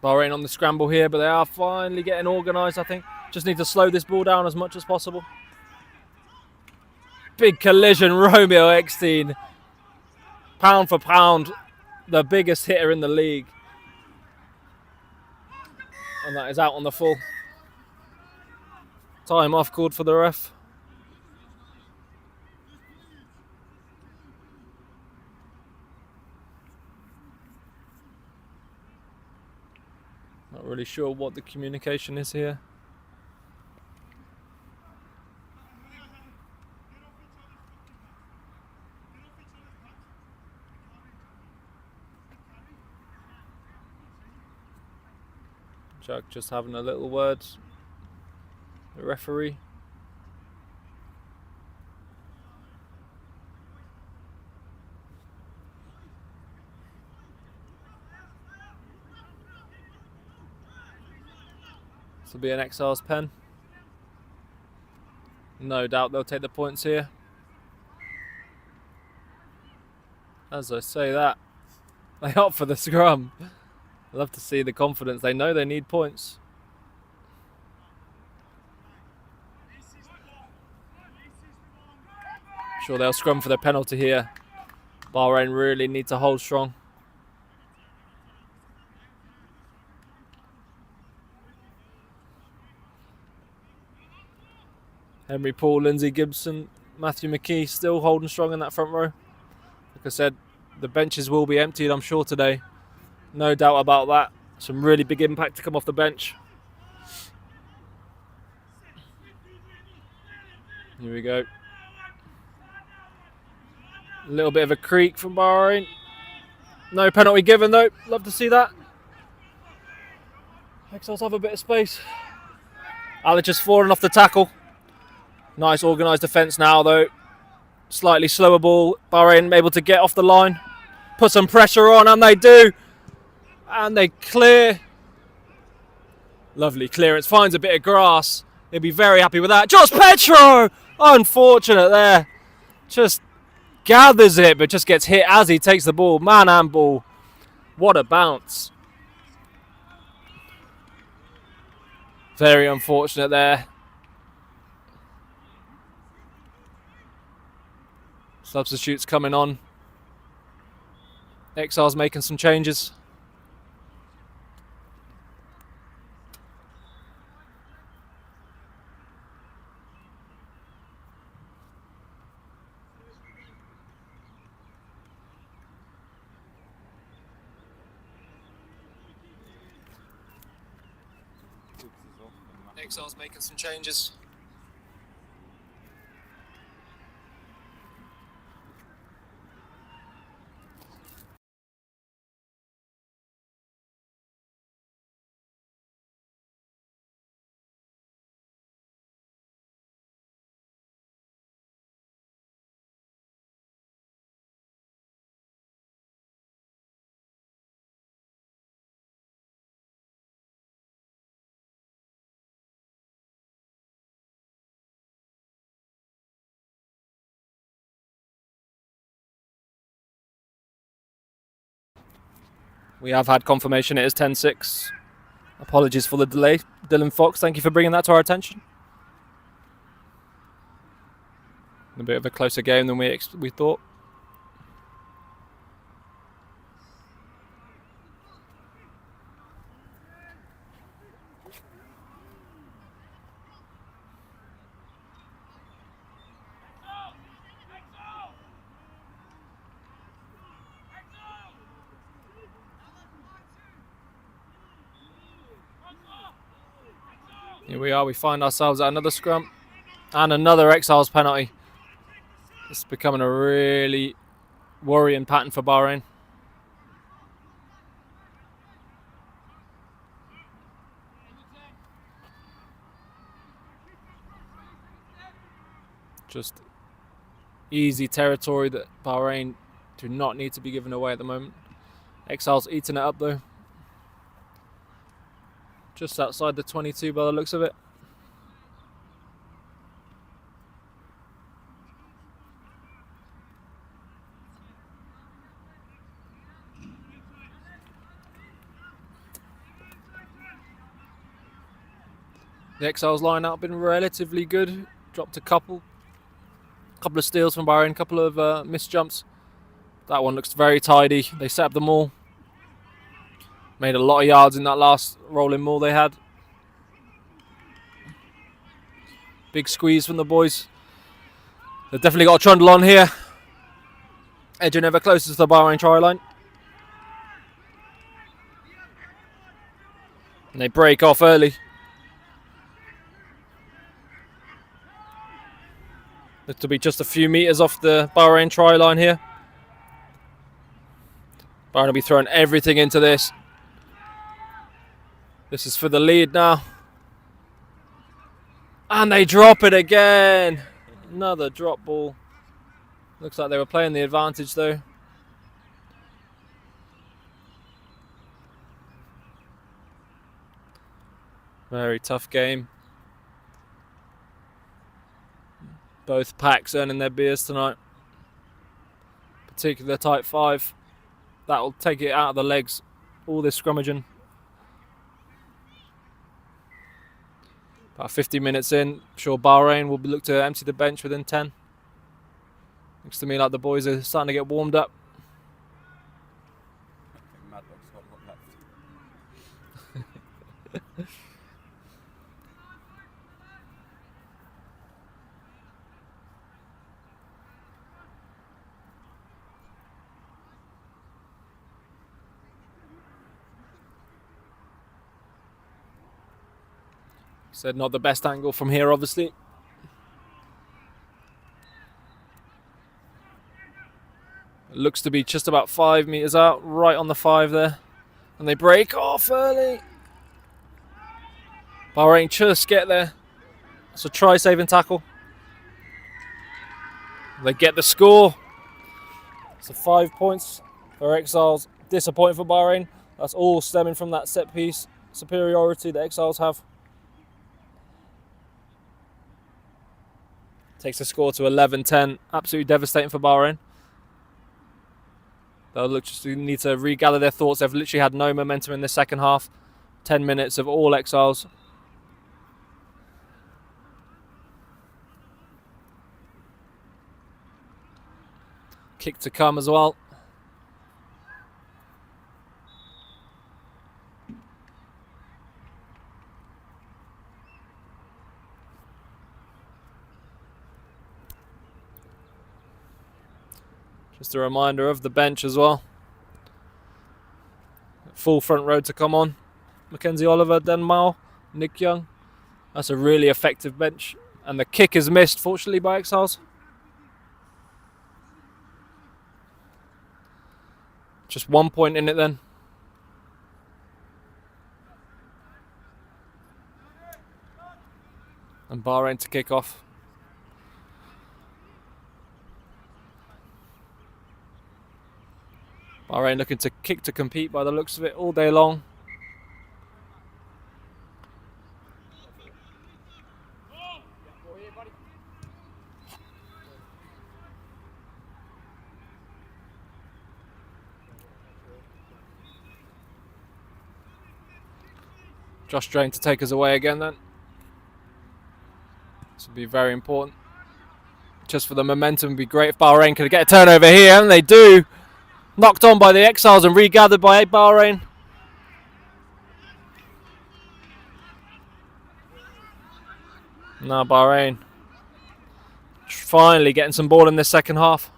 Bahrain on the scramble here, but they are finally getting organised, I think. Just need to slow this ball down as much as possible. Big collision, Romeo Eckstein. Pound for pound, the biggest hitter in the league. And that is out on the full. Time off called for the ref. Not really sure what the communication is here. Chuck just having a little word. The referee. This will be an Exiles pen. No doubt they'll take the points here. As I say that, they opt for the scrum. I love to see the confidence. They know they need points. Sure, they'll scrum for their penalty here. Bahrain really need to hold strong. Henry Paul, Lindsay Gibson, Matthew McKee still holding strong in that front row. Like I said, the benches will be emptied, I'm sure, today. No doubt about that. Some really big impact to come off the bench. Here we go. A little bit of a creak from Bahrain. No penalty given though. Love to see that. Exiles have a bit of space. Alec just falling off the tackle. Nice organised defence now though. Slightly slower ball. Bahrain able to get off the line. Put some pressure on, and they do. And they clear. Lovely clearance. Finds a bit of grass. He'll be very happy with that. Josh Petro! Unfortunate there. Just gathers it, but just gets hit as he takes the ball. Man and ball. What a bounce. Very unfortunate there. Substitutes coming on. Exiles making some changes. Exiles making some changes. We have had confirmation it is 10-6. Apologies for the delay. Dylan Fox, thank you for bringing that to our attention. A bit of a closer game than we thought. Here we are, we find ourselves at another scrum and another Exiles penalty. It's becoming a really worrying pattern for Bahrain. Just easy territory that Bahrain do not need to be given away at the moment. Exiles eating it up though. Just outside the 22 by the looks of it. The Exiles line out been relatively good. Dropped a couple of steals from Bahrain, couple of missed jumps. That one looks very tidy. They set up the maul. Made a lot of yards in that last rolling maul they had. Big squeeze from the boys. They've definitely got a trundle on here. Edging ever closer to the Bahrain try line. And they break off early. Look to be just a few metres off the Bahrain try line here. Bahrain will be throwing everything into this. This is for the lead now. And they drop it again. Another drop ball. Looks like they were playing the advantage though. Very tough game. Both packs earning their beers tonight. particular tight 5. That'll take it out of the legs, all this scrummaging. About 50 minutes in, I'm sure Bahrain will look to empty the bench within 10. Looks to me like the boys are starting to get warmed up. Said not the best angle from here, obviously. It looks to be just about 5 meters out, right on the 5 there. And they break off early. Bahrain just get there. It's a try-saving tackle. They get the score. So 5 points for Exiles. Disappointing for Bahrain. That's all stemming from that set piece superiority that Exiles have. Takes the score to 11-10. Absolutely devastating for Bahrain. They'll just need to regather their thoughts. They've literally had no momentum in the second half. 10 minutes of all Exiles. Kick to come as well. Just a reminder of the bench as well. Full front row to come on. Mackenzie Oliver, Den Mao, Nick Young. That's a really effective bench. And the kick is missed, fortunately, by Exiles. Just 1 point in it then. And Bahrain to kick off. Bahrain looking to kick to compete by the looks of it all day long. Josh Drain to take us away again then. This would be very important. Just for the momentum, it would be great if Bahrain could get a turnover here, and they do. Knocked on by the Exiles and regathered by Bahrain. Now Bahrain finally getting some ball in this second half.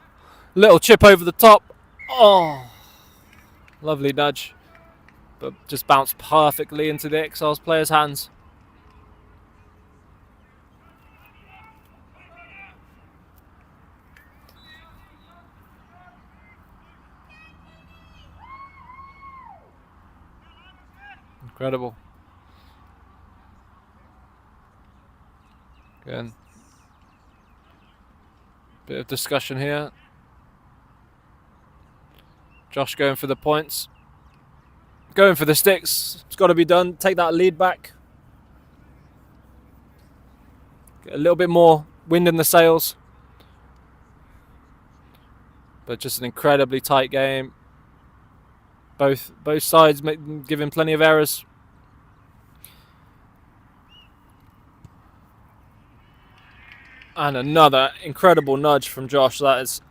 Little chip over the top. Oh, lovely nudge. But just bounced perfectly into the Exiles players' hands. Incredible. Again, bit of discussion here. Josh going for the points. Going for the sticks. It's got to be done. Take that lead back. Get a little bit more wind in the sails. But just an incredibly tight game. Both sides giving plenty of errors. And another incredible nudge from Josh. That is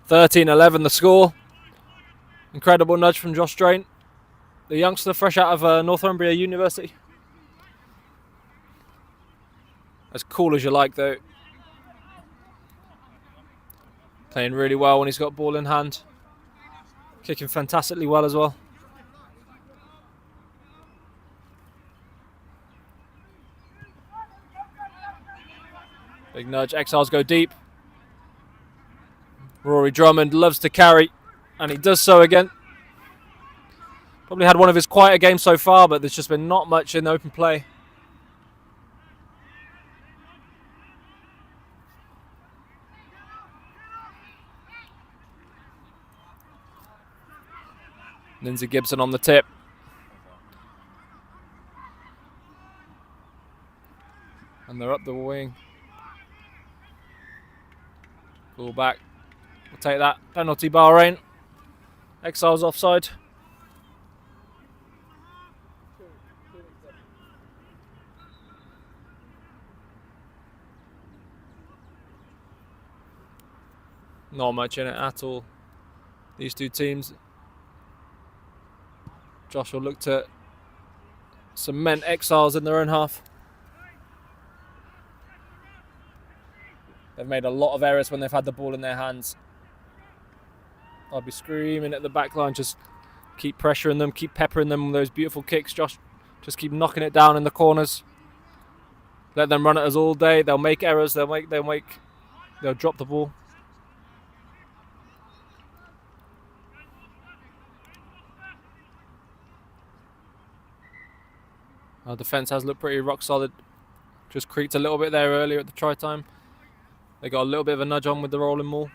13-11 the score. Incredible nudge from Josh Drain, the youngster fresh out of Northumbria University. As cool as you like though. Playing really well when he's got ball in hand. Kicking fantastically well as well. Big nudge, Exiles go deep. Rory Drummond loves to carry, and he does so again. Probably had one of his quieter games so far, but there's just been not much in open play. Lindsay Gibson on the tip. And they're up the wing. Ball back. We'll take that. Penalty, Bahrain. Exiles offside. Not much in it at all. These two teams. Josh will look to cement Exiles in their own half. They've made a lot of errors when they've had the ball in their hands. I'll be screaming at the back line, just keep pressuring them, keep peppering them with those beautiful kicks. Josh, just keep knocking it down in the corners. Let them run at us all day. They'll make errors. They'll drop the ball. Our defence has looked pretty rock solid. Just creaked a little bit there earlier at the try time. They got a little bit of a nudge on with the rolling maul.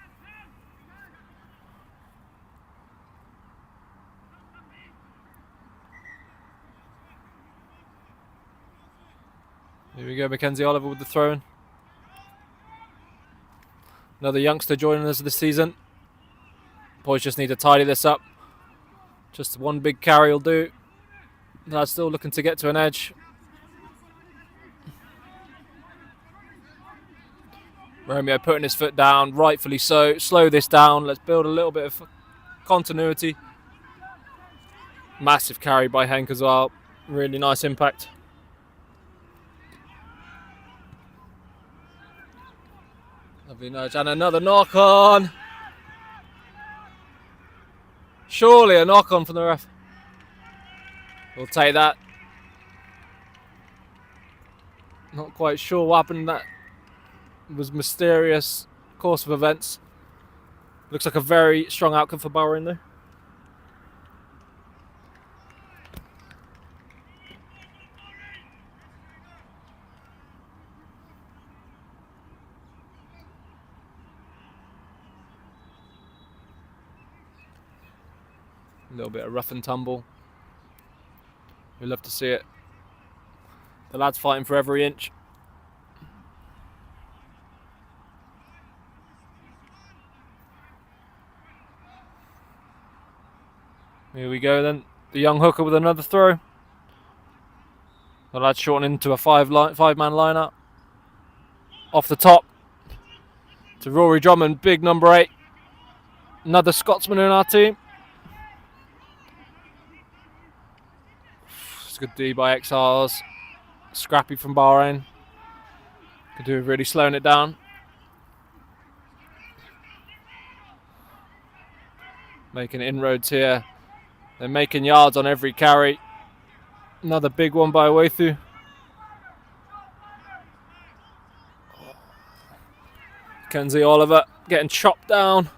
Here we go, Mackenzie Oliver with the throw-in. Another youngster joining us this season. Boys just need to tidy this up. Just one big carry will do. They're still looking to get to an edge. Romeo putting his foot down, rightfully so. Slow this down. Let's build a little bit of continuity. Massive carry by Henk as well. Really nice impact. Lovely nudge. And another knock on. Surely a knock on from the ref. We'll take that. Not quite sure what happened. That was mysterious course of events. Looks like a very strong outcome for Bahrain though. A little bit of rough and tumble. We love to see it. The lads fighting for every inch. Here we go then. The young hooker with another throw. The lads shortening into a five-man lineup. Off the top to Rory Drummond, big number 8. Another Scotsman in our team. Good D by Exiles. Scrappy from Bahrain. Could do with really slowing it down. Making inroads here. They're making yards on every carry. Another big one by Wethu. Kenzie Oliver getting chopped down.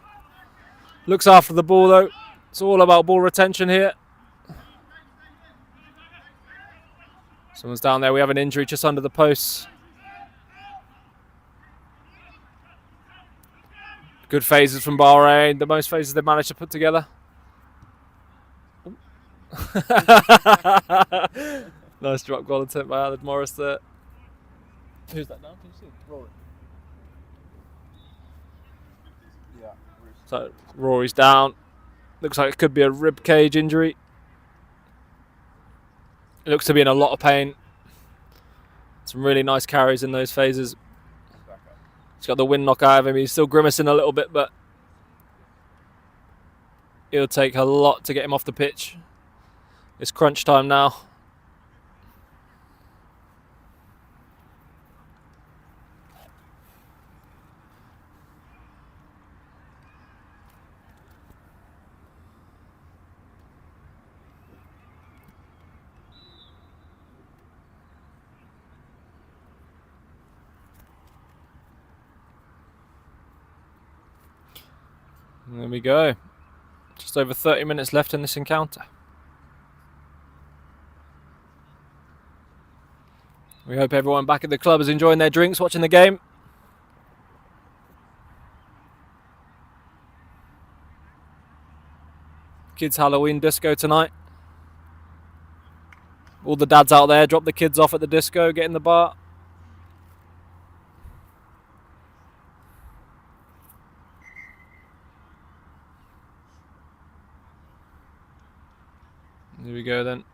Looks after the ball though. It's all about ball retention here. Someone's down there. We have an injury just under the posts. Good phases from Bahrain. The most phases they've managed to put together. Nice drop goal attempt by Aled Morris there. Who's that now? Can you see? Rory. Yeah. So Rory's down. Looks like it could be a rib cage injury. Looks to be in a lot of pain. Some really nice carries in those phases. He's got the wind knock out of him. He's still grimacing a little bit, but it'll take a lot to get him off the pitch. It's crunch time now. And there we go. Just over 30 minutes left in this encounter. We hope everyone back at the club is enjoying their drinks, watching the game. Kids Halloween disco tonight. All the dads out there, drop the kids off at the disco, get in the bar. Here we go then.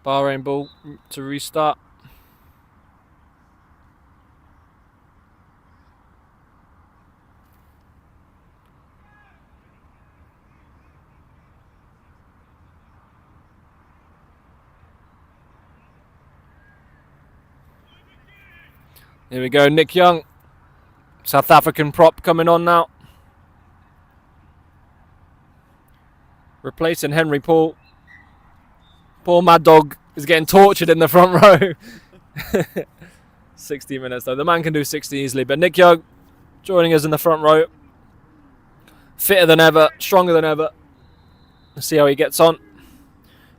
Bahrain ball to restart. Here we go, Nick Young, South African prop coming on now. Replacing Henry Paul. Poor Mad Dog is getting tortured in the front row. 60 minutes though. The man can do 60 easily. But Nick Young joining us in the front row. Fitter than ever, stronger than ever. Let's see how he gets on.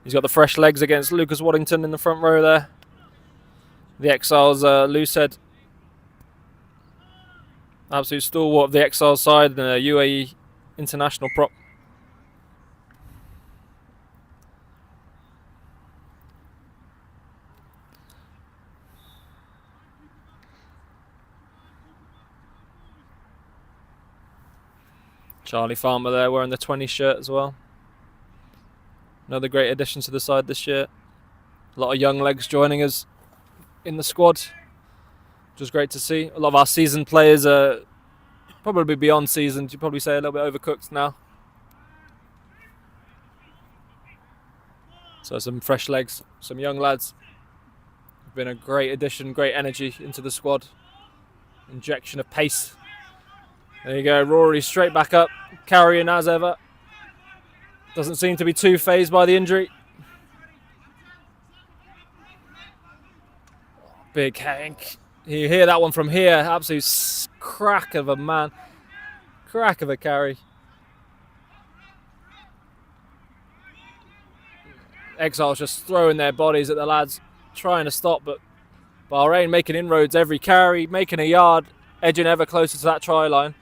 He's got the fresh legs against Lucas Waddington in the front row there. The Exiles, Loosehead. Absolute stalwart of the Exiles side and a UAE international prop. Charlie Farmer there wearing the 20 shirt as well. Another great addition to the side this year. A lot of young legs joining us in the squad, which is great to see. A lot of our seasoned players are probably beyond seasoned. You'd probably say a little bit overcooked now. So some fresh legs, some young lads. Been a great addition, great energy into the squad. Injection of pace. There you go, Rory straight back up, carrying as ever. Doesn't seem to be too phased by the injury. Big Hank. You hear that one from here. Absolute crack of a man. Crack of a carry. Exiles just throwing their bodies at the lads, trying to stop, but Bahrain making inroads every carry, making a yard, edging ever closer to that try line.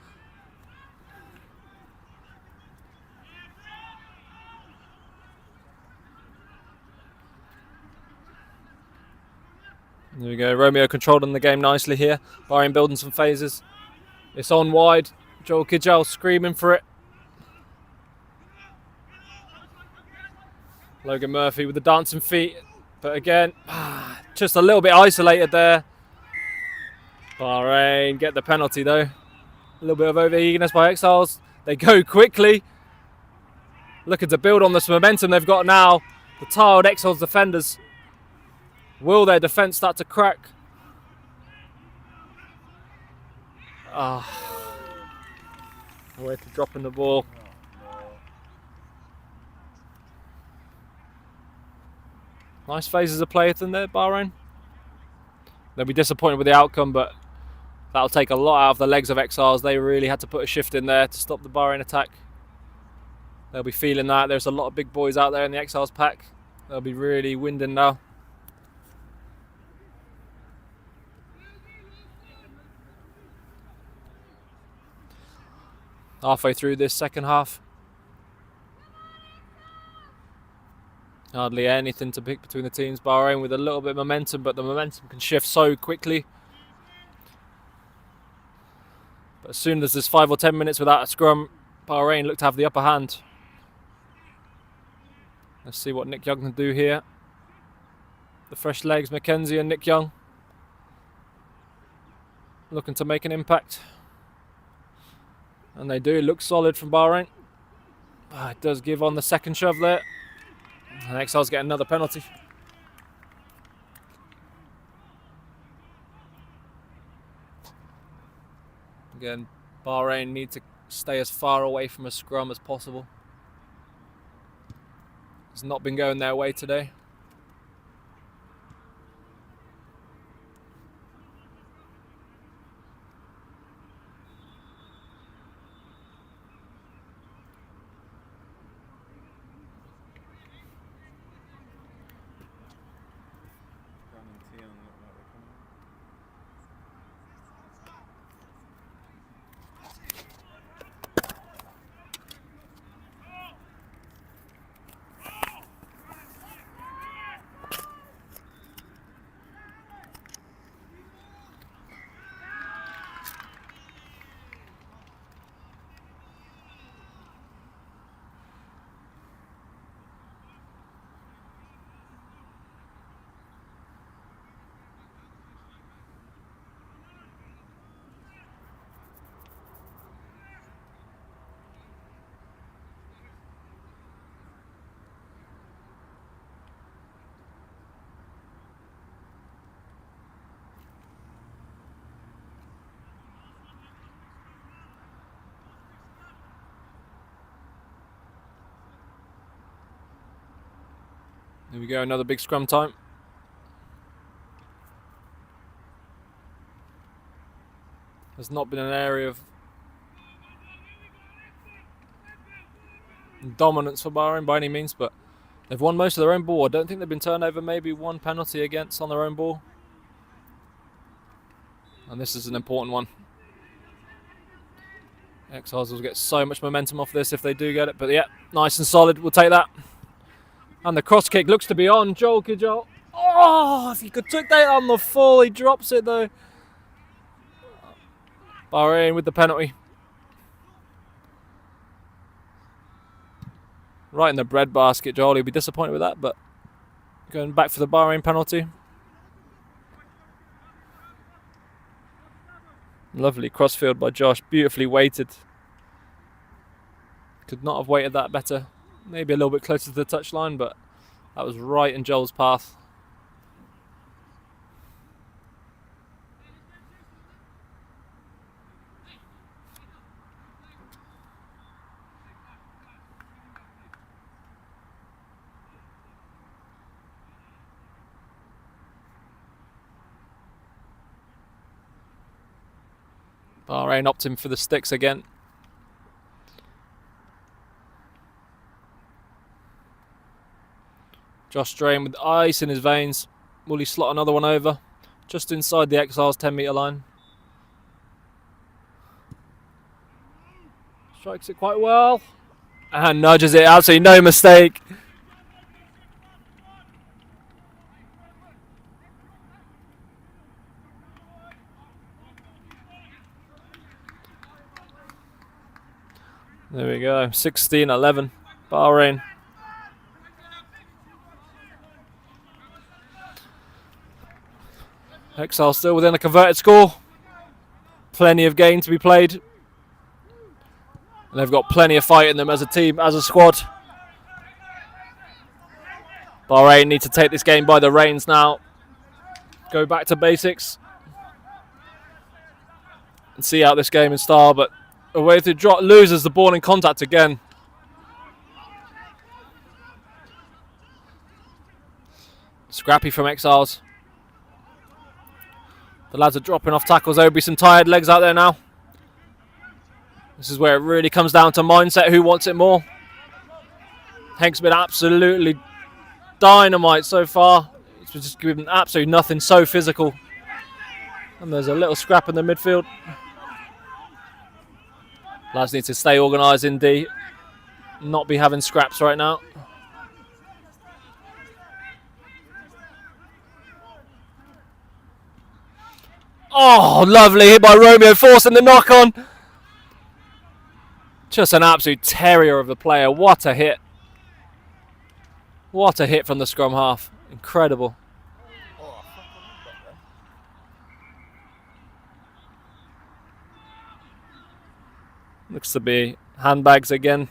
There we go, Romeo controlling the game nicely here. Bahrain building some phases. It's on wide. Joel Kijel screaming for it. Logan Murphy with the dancing feet. But again, just a little bit isolated there. Bahrain get the penalty though. A little bit of over-eagerness by Exiles. They go quickly. Looking to build on this momentum they've got now. The tiled Exiles defenders. Will their defence start to crack? Way to dropping the ball. Nice phases of play in there, Bahrain. They'll be disappointed with the outcome, but that'll take a lot out of the legs of Exiles. They really had to put a shift in there to stop the Bahrain attack. They'll be feeling that. There's a lot of big boys out there in the Exiles pack. They'll be really winding now. Halfway through this second half. Hardly anything to pick between the teams. Bahrain with a little bit of momentum, but the momentum can shift so quickly. But as soon as there's 5 or 10 minutes without a scrum, Bahrain look to have the upper hand. Let's see what Nick Young can do here. The fresh legs, Mackenzie and Nick Young. Looking to make an impact. And they do. It looks solid from Bahrain. It does give on the second shove there. And Exiles get another penalty. Again, Bahrain need to stay as far away from a scrum as possible. It's not been going their way today. Here we go, another big scrum time. There's not been an area of dominance for Bahrain by any means, but they've won most of their own ball. I don't think they've been turned over, maybe one penalty against on their own ball. And this is an important one. Exiles will get so much momentum off this if they do get it. But yeah, nice and solid. We'll take that. And the cross kick looks to be on. Joel Kijol. Oh, if he could take that on the full, he drops it though. Bahrain with the penalty. Right in the breadbasket, Joel. He'll be disappointed with that, but going back for the Bahrain penalty. Lovely crossfield by Josh, beautifully weighted. Could not have weighted that better. Maybe a little bit closer to the touchline, but that was right in Joel's path. Bahrain opting for the sticks again. Josh Drain with ice in his veins. Will he slot another one over? Just inside the Exiles 10-metre line. Strikes it quite well. And nudges it. Absolutely no mistake. There we go. 16-11. Bahrain. Exiles still within a converted score. Plenty of game to be played. And they've got plenty of fight in them as a team, as a squad. Bahrain need to take this game by the reins now. Go back to basics. And see out this game in style, but away to drop, loses the ball in contact again. Scrappy from Exiles. The lads are dropping off tackles. There'll be some tired legs out there now. This is where it really comes down to mindset. Who wants it more? Hank's been absolutely dynamite so far. He's just given absolutely nothing. So physical. And there's a little scrap in the midfield. Lads need to stay organised in D. Not be having scraps right now. Oh, lovely hit by Romeo, forcing the knock on. Just an absolute terrier of a player. What a hit. What a hit from the scrum half. Incredible. Looks to be handbags again.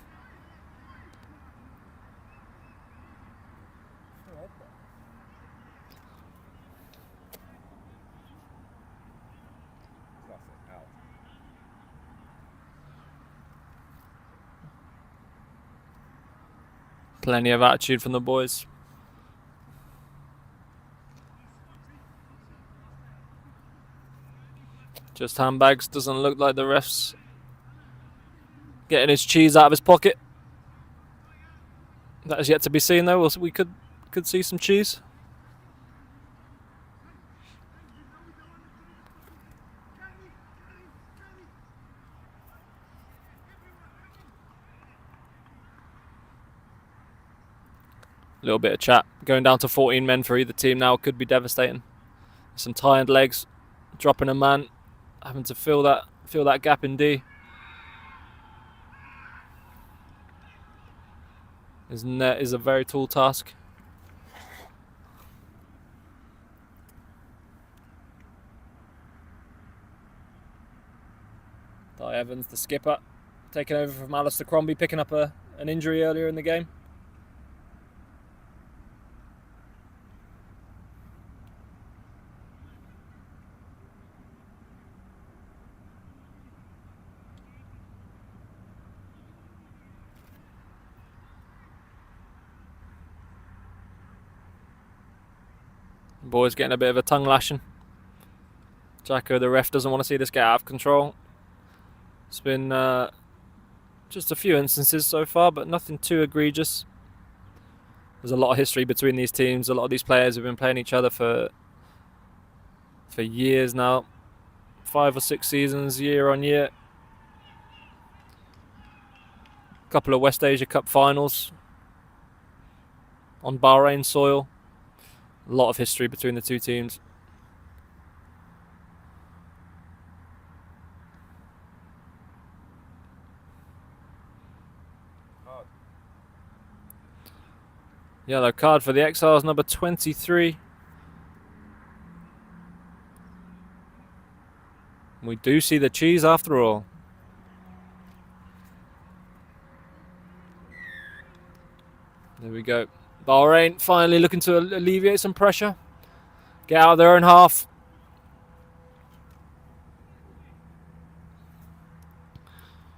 Plenty of attitude from the boys. Just handbags. Doesn't look like the ref's getting his cheese out of his pocket. That is yet to be seen though. We could see some cheese. A little bit of chat. Going down to 14 men for either team now could be devastating. Some tired legs, dropping a man, having to fill that gap in D. Is a very tall task. Di Evans, the skipper, taking over from Alistair Crombie, picking up an injury earlier in the game. Boys getting a bit of a tongue lashing. Jacko, the ref, doesn't want to see this get out of control. It's been just a few instances so far, but nothing too egregious. There's a lot of history between these teams. A lot of these players have been playing each other for years now. 5 or 6 seasons, year on year. A couple of West Asia Cup finals on Bahrain soil. A lot of history between the two teams. Yellow card for the Exiles, number 23. We do see the cheese after all. There we go. Bahrain finally looking to alleviate some pressure. Get out of their own half.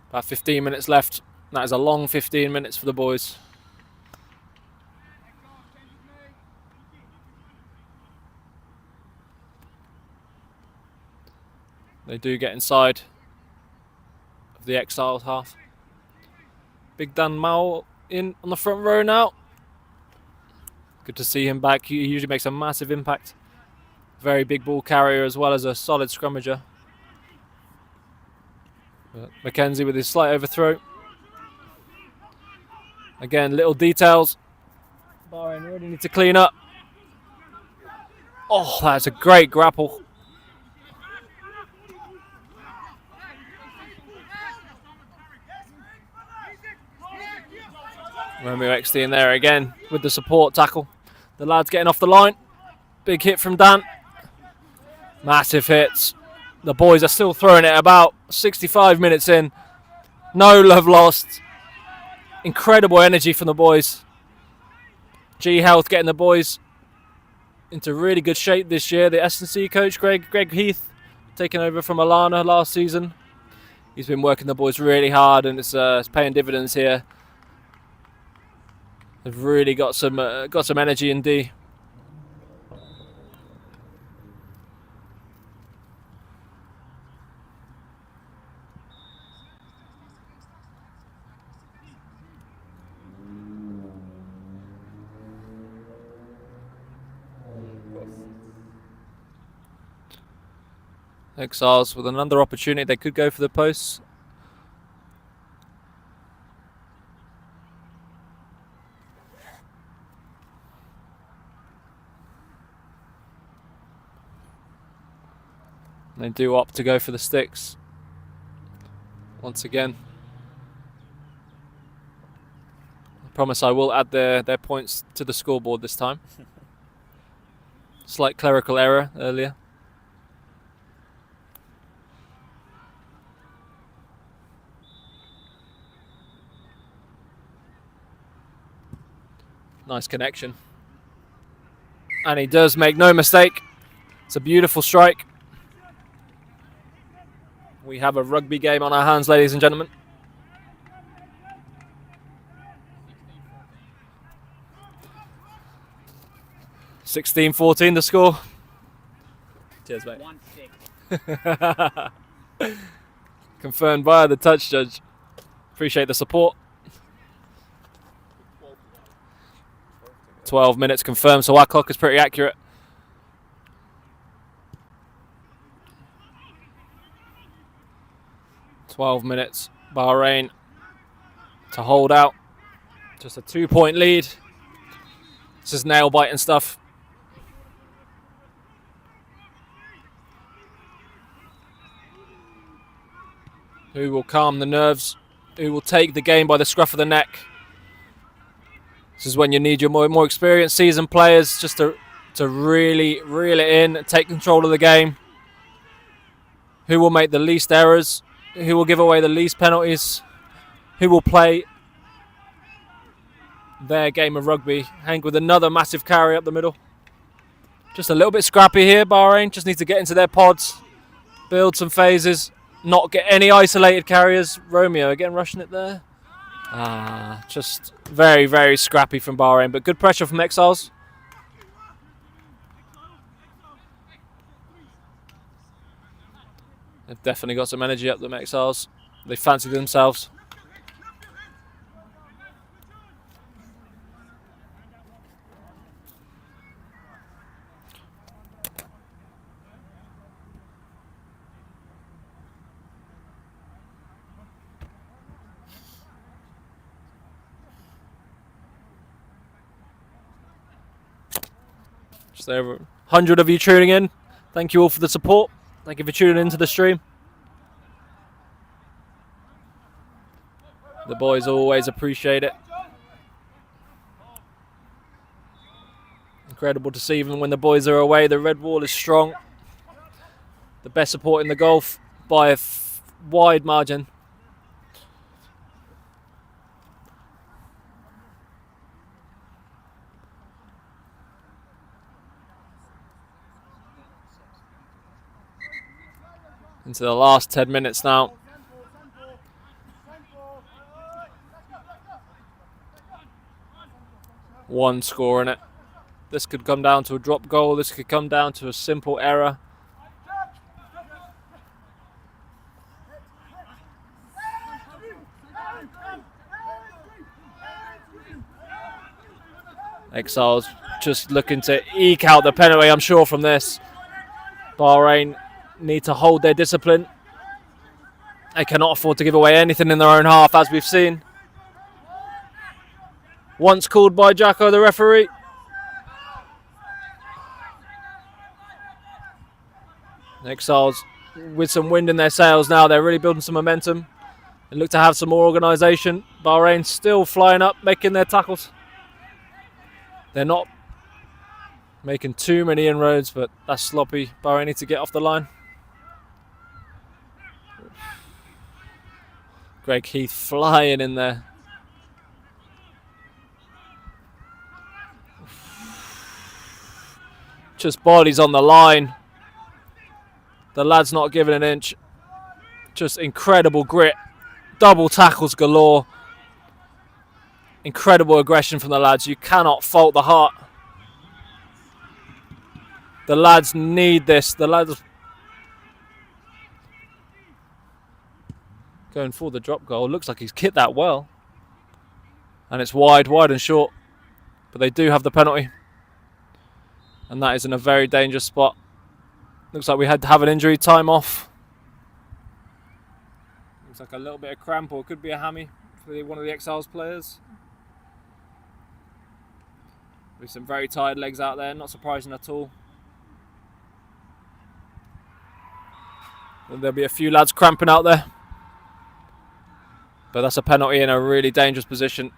About 15 minutes left. That is a long 15 minutes for the boys. They do get inside of the Exiles half. Big Dan Mao in on the front row now. Good to see him back. He usually makes a massive impact. Very big ball carrier as well as a solid scrummager. Mackenzie with his slight overthrow. Again, little details. Bahrain really need to clean up. Oh, that's a great grapple. Romeo XD in there again with the support tackle. The lads getting off the line. Big hit from Dan. Massive hits. The boys are still throwing it about 65 minutes in. No love lost. Incredible energy from the boys. G Health getting the boys into really good shape this year. The S&C coach, Greg Heath, taking over from Alana last season. He's been working the boys really hard and it's paying dividends here. They've really got some energy in D. Exiles with another opportunity. They could go for the posts. They do opt to go for the sticks. Once again. I promise I will add their points to the scoreboard this time. Slight clerical error earlier. Nice connection. And he does make no mistake. It's a beautiful strike. We have a rugby game on our hands, ladies and gentlemen. (16-14) the score. Cheers, mate. 1-6. Confirmed by the touch judge. Appreciate the support. 12 minutes confirmed, so our clock is pretty accurate. $12 minutes, Bahrain to hold out. Just a 2-point lead. This is nail-biting stuff. Who will calm the nerves? Who will take the game by the scruff of the neck? This is when you need your more experienced, seasoned players just to really reel it in, take control of the game. Who will make the least errors? Who will give away the least penalties? Who will play their game of rugby? Hank with another massive carry up the middle. Just a little bit scrappy here, Bahrain. Just need to get into their pods, build some phases, not get any isolated carriers. Romeo again rushing it there. Just very, very scrappy from Bahrain, but good pressure from Exiles. They've definitely got some energy up them Exiles. They fancy themselves. Just over 100 of you tuning in. Thank you all for the support. Thank you for tuning into the stream. The boys always appreciate it. Incredible to see even when the boys are away, the red wall is strong. The best support in the golf by a wide margin. Into the last 10 minutes now. One score in it. This could come down to a drop goal. This could come down to a simple error. Exiles just looking to eke out the penalty, I'm sure, from this. Bahrain need to hold their discipline. They cannot afford to give away anything in their own half, as we've seen. Once called by Jacko, the referee. Exiles with some wind in their sails now. They're really building some momentum. They look to have some more organisation. Bahrain still flying up, making their tackles. They're not making too many inroads, but that's sloppy. Bahrain need to get off the line. Greg Heath flying in there. Just bodies on the line. The lad's not giving an inch. Just incredible grit. Double tackles galore. Incredible aggression from the lads. You cannot fault the heart. The lads need this. The lads going for the drop goal. Looks like he's kicked that well. And it's wide and short. But they do have the penalty. And that is in a very dangerous spot. Looks like we had to have an injury time off. Looks like a little bit of cramp, or it could be a hammy for one of the Exiles players. With some very tired legs out there, not surprising at all. And there'll be a few lads cramping out there. But that's a penalty in a really dangerous position.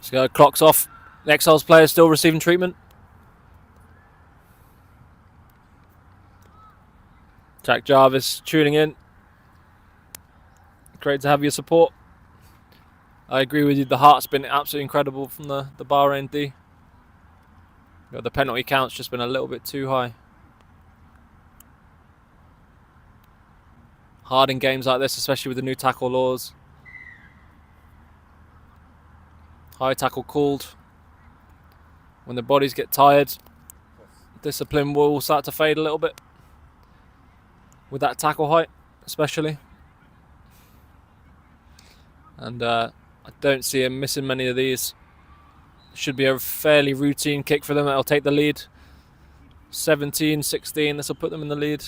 So clock's off. The Exiles player still receiving treatment. Jack Jarvis tuning in. Great to have your support. I agree with you. The heart's been absolutely incredible from the Bahrain D. But the penalty count's just been a little bit too high. Hard in games like this, especially with the new tackle laws. High tackle called. When the bodies get tired, discipline will start to fade a little bit. With that tackle height, especially. And I don't see him missing many of these. Should be a fairly routine kick for them. That'll take the lead. 17-16, this will put them in the lead.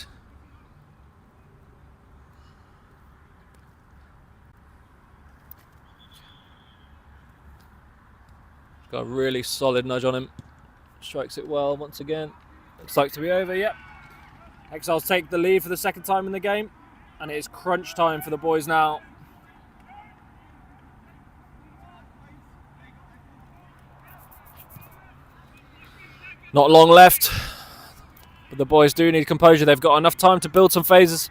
Got a really solid nudge on him. Strikes it well once again. Looks like to be over, yep. Exiles take the lead for the second time in the game. And it is crunch time for the boys now. Not long left. But the boys do need composure. They've got enough time to build some phases.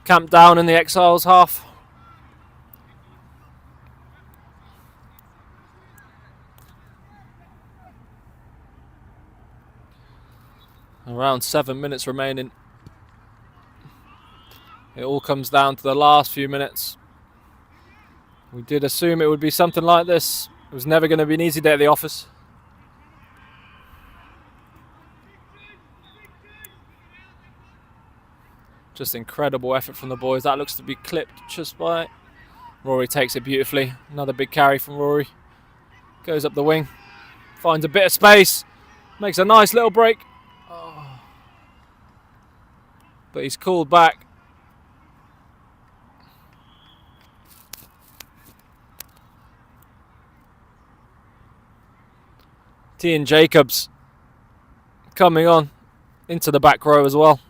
Camp down in the Exiles half. Around 7 minutes remaining. It all comes down to the last few minutes. We did assume it would be something like this. It was never going to be an easy day at the office. Just incredible effort from the boys. That looks to be clipped just by. Rory takes it beautifully. Another big carry from Rory. Goes up the wing. Finds a bit of space. Makes a nice little break. Oh. But he's called back. Tian Jacobs coming on into the back row as well.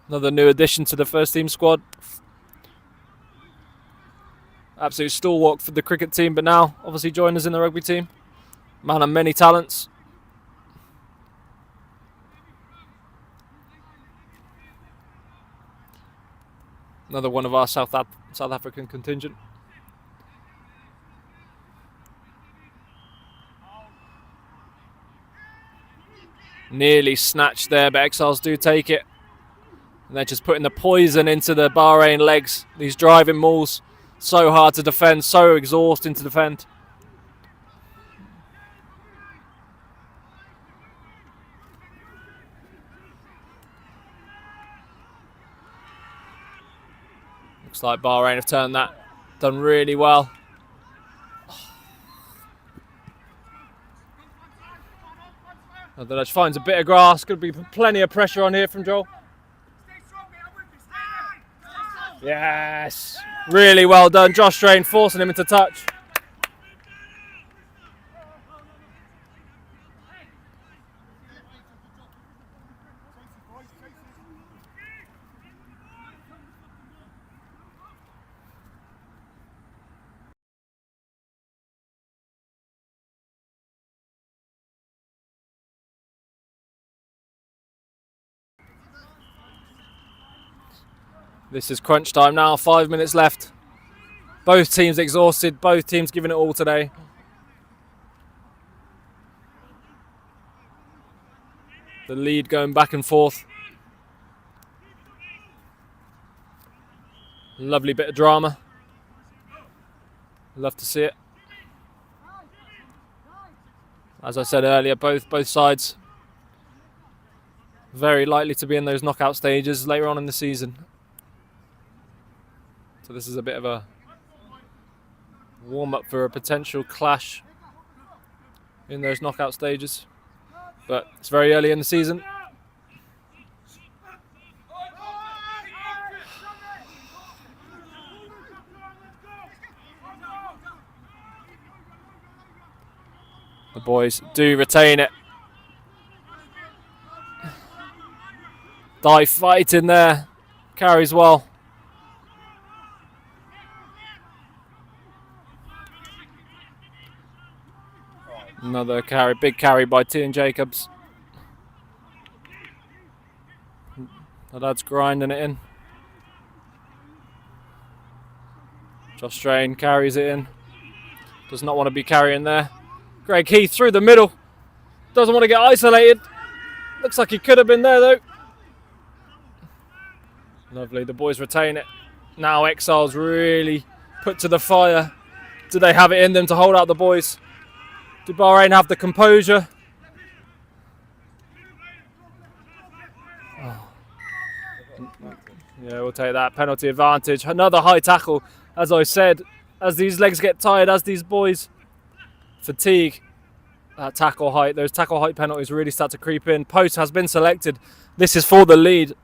Another new addition to the first team squad. Absolute stalwart for the cricket team, but now obviously joined us in the rugby team. Man of many talents. Another one of our South African contingent. Nearly snatched there, but Exiles do take it. And they're just putting the poison into the Bahrain legs. These driving mauls, so hard to defend, so exhausting to defend. Looks like Bahrain have done really well. The nudge finds a bit of grass. Could be plenty of pressure on here from Joel. Yes, really well done. Josh Strain forcing him into touch. This is crunch time now, 5 minutes left. Both teams exhausted, both teams giving it all today. The lead going back and forth. Lovely bit of drama. Love to see it. As I said earlier, both sides very likely to be in those knockout stages later on in the season. So this is a bit of a warm-up for a potential clash in those knockout stages. But it's very early in the season. The boys do retain it. Dive fight in there. Carries well. Another carry, big carry by Tian Jacobs. The lad's grinding it in. Josh Strain carries it in. Does not want to be carrying there. Greg Heath through the middle. Doesn't want to get isolated. Looks like he could have been there though. Lovely, the boys retain it. Now Exiles really put to the fire. Do they have it in them to hold out the boys? Do Bahrain have the composure? Oh. Yeah, we'll take that. Penalty advantage. Another high tackle, as I said. As these legs get tired, as these boys fatigue, that tackle height, those tackle height penalties really start to creep in. Post has been selected. This is for the lead.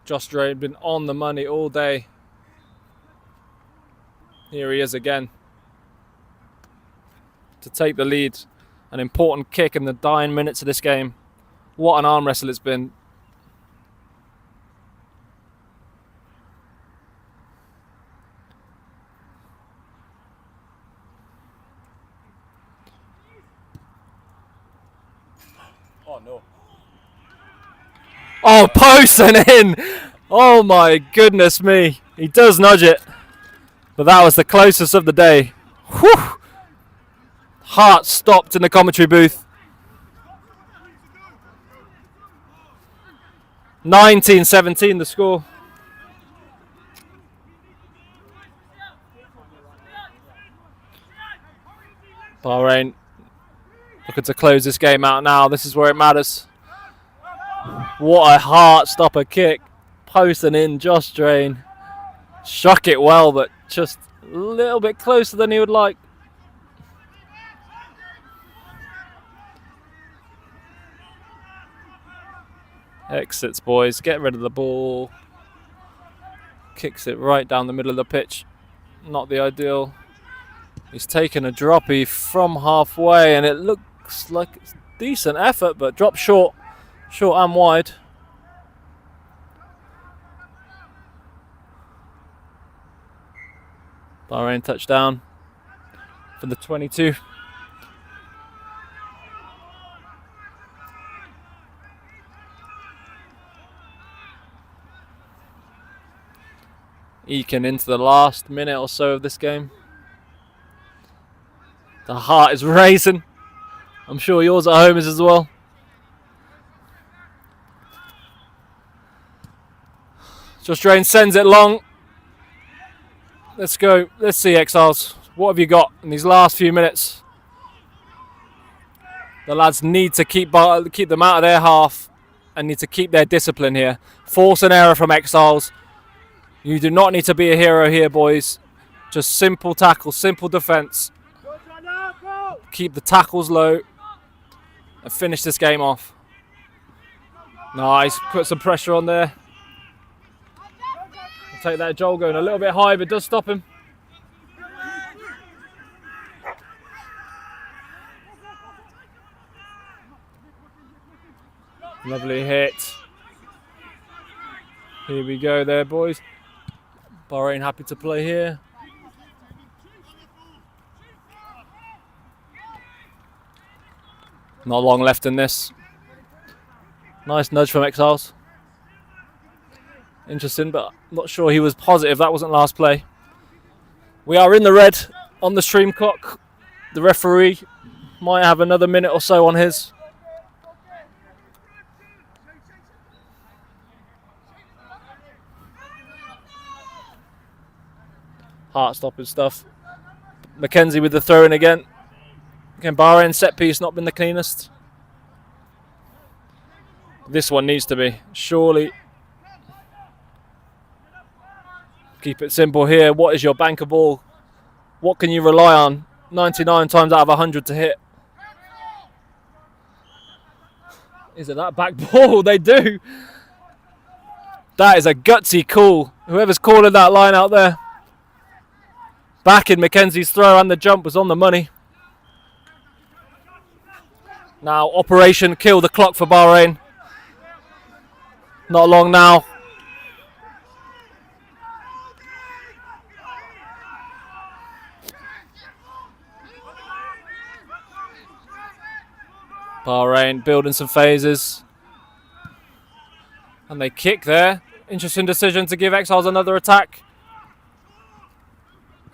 Josh Drain been on the money all day. Here he is again to take the lead. An important kick in the dying minutes of this game. What an arm wrestle it's been. Oh no. Oh, post and in! Oh my goodness me. He does nudge it. But that was the closest of the day. Whew! Heart stopped in the commentary booth. 19-17 the score. Bahrain looking to close this game out now. This is where it matters. What a heart stopper kick. Post and in, Josh Drain. Struck it well, but just a little bit closer than he would like. Exits, boys. Get rid of the ball. Kicks it right down the middle of the pitch. Not the ideal. He's taken a droppy from halfway, and it looks like it's a decent effort, but dropped short. Short and wide. Bahrain touchdown for the 22. Eking into the last minute or so of this game. The heart is racing. I'm sure yours at home is as well. Josh Drain sends it long. Let's go. Let's see, Exiles. What have you got in these last few minutes? The lads need to keep them out of their half and need to keep their discipline here. Force an error from Exiles. You do not need to be a hero here, boys. Just simple tackle, simple defence. Keep the tackles low and finish this game off. Nice. Put some pressure on there. Take that Joel going a little bit high, but does stop him. Lovely hit. Here we go there, boys. Bahrain happy to play here. Not long left in this. Nice nudge from Exiles. Interesting, but I'm not sure he was positive that wasn't last play. We are in the red on the stream clock. The referee might have another minute or so on his. Heart-stopping stuff. Mackenzie with the throw-in again. Again, Bahrain set piece not been the cleanest. This one needs to be, surely. Keep it simple here. What is your banker ball? What can you rely on? 99 times out of 100 to hit. Is it that back ball? They do. That is a gutsy call. Whoever's calling that line out there. Back in Mackenzie's throw, and the jump was on the money. Now, operation kill the clock for Bahrain. Not long now. Bahrain building some phases. And they kick there. Interesting decision to give Exiles another attack.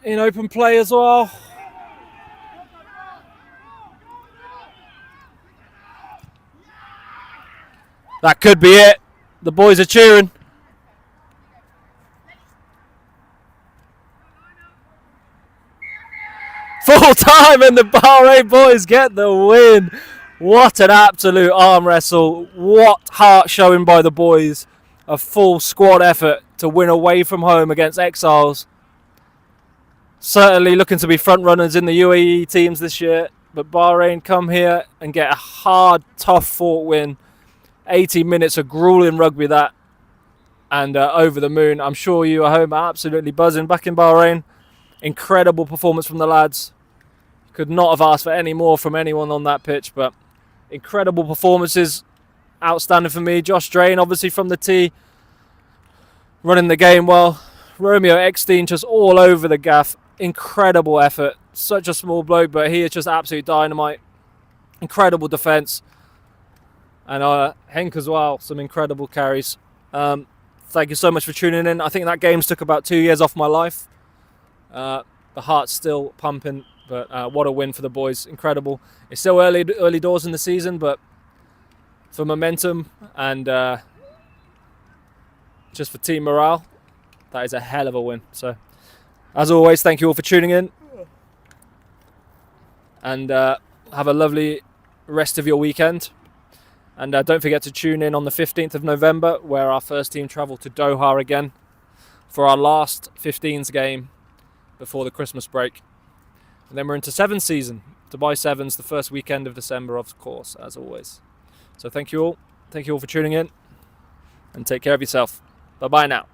In open play as well. That could be it. The boys are cheering. Full time and the Bahrain boys get the win. What an absolute arm wrestle. What heart showing by the boys. A full squad effort to win away from home against Exiles. Certainly looking to be front runners in the UAE teams this year. But Bahrain come here and get a hard, tough fought win. 80 minutes of grueling rugby that. and over the moon. I'm sure you at home are absolutely buzzing back in Bahrain. Incredible performance from the lads. Could not have asked for any more from anyone on that pitch, but incredible performances. Outstanding for me. Josh Drain, obviously from the tee, running the game well. Romeo Eckstein just all over the gaff. Incredible effort. Such a small bloke, but he is just absolute dynamite. Incredible defence. And Henk as well, some incredible carries. Thank you so much for tuning in. I think that game's took about 2 years off my life. The heart's still pumping, but what a win for the boys. Incredible. It's still early doors in the season, but for momentum and just for team morale, that is a hell of a win. So, as always, thank you all for tuning in. And have a lovely rest of your weekend. And don't forget to tune in on the 15th of November, where our first team travel to Doha again for our last 15s game before the Christmas break. And then we're into Sevens season. Dubai Sevens, the first weekend of December, of course, as always. So thank you all. Thank you all for tuning in. And take care of yourself. Bye-bye now.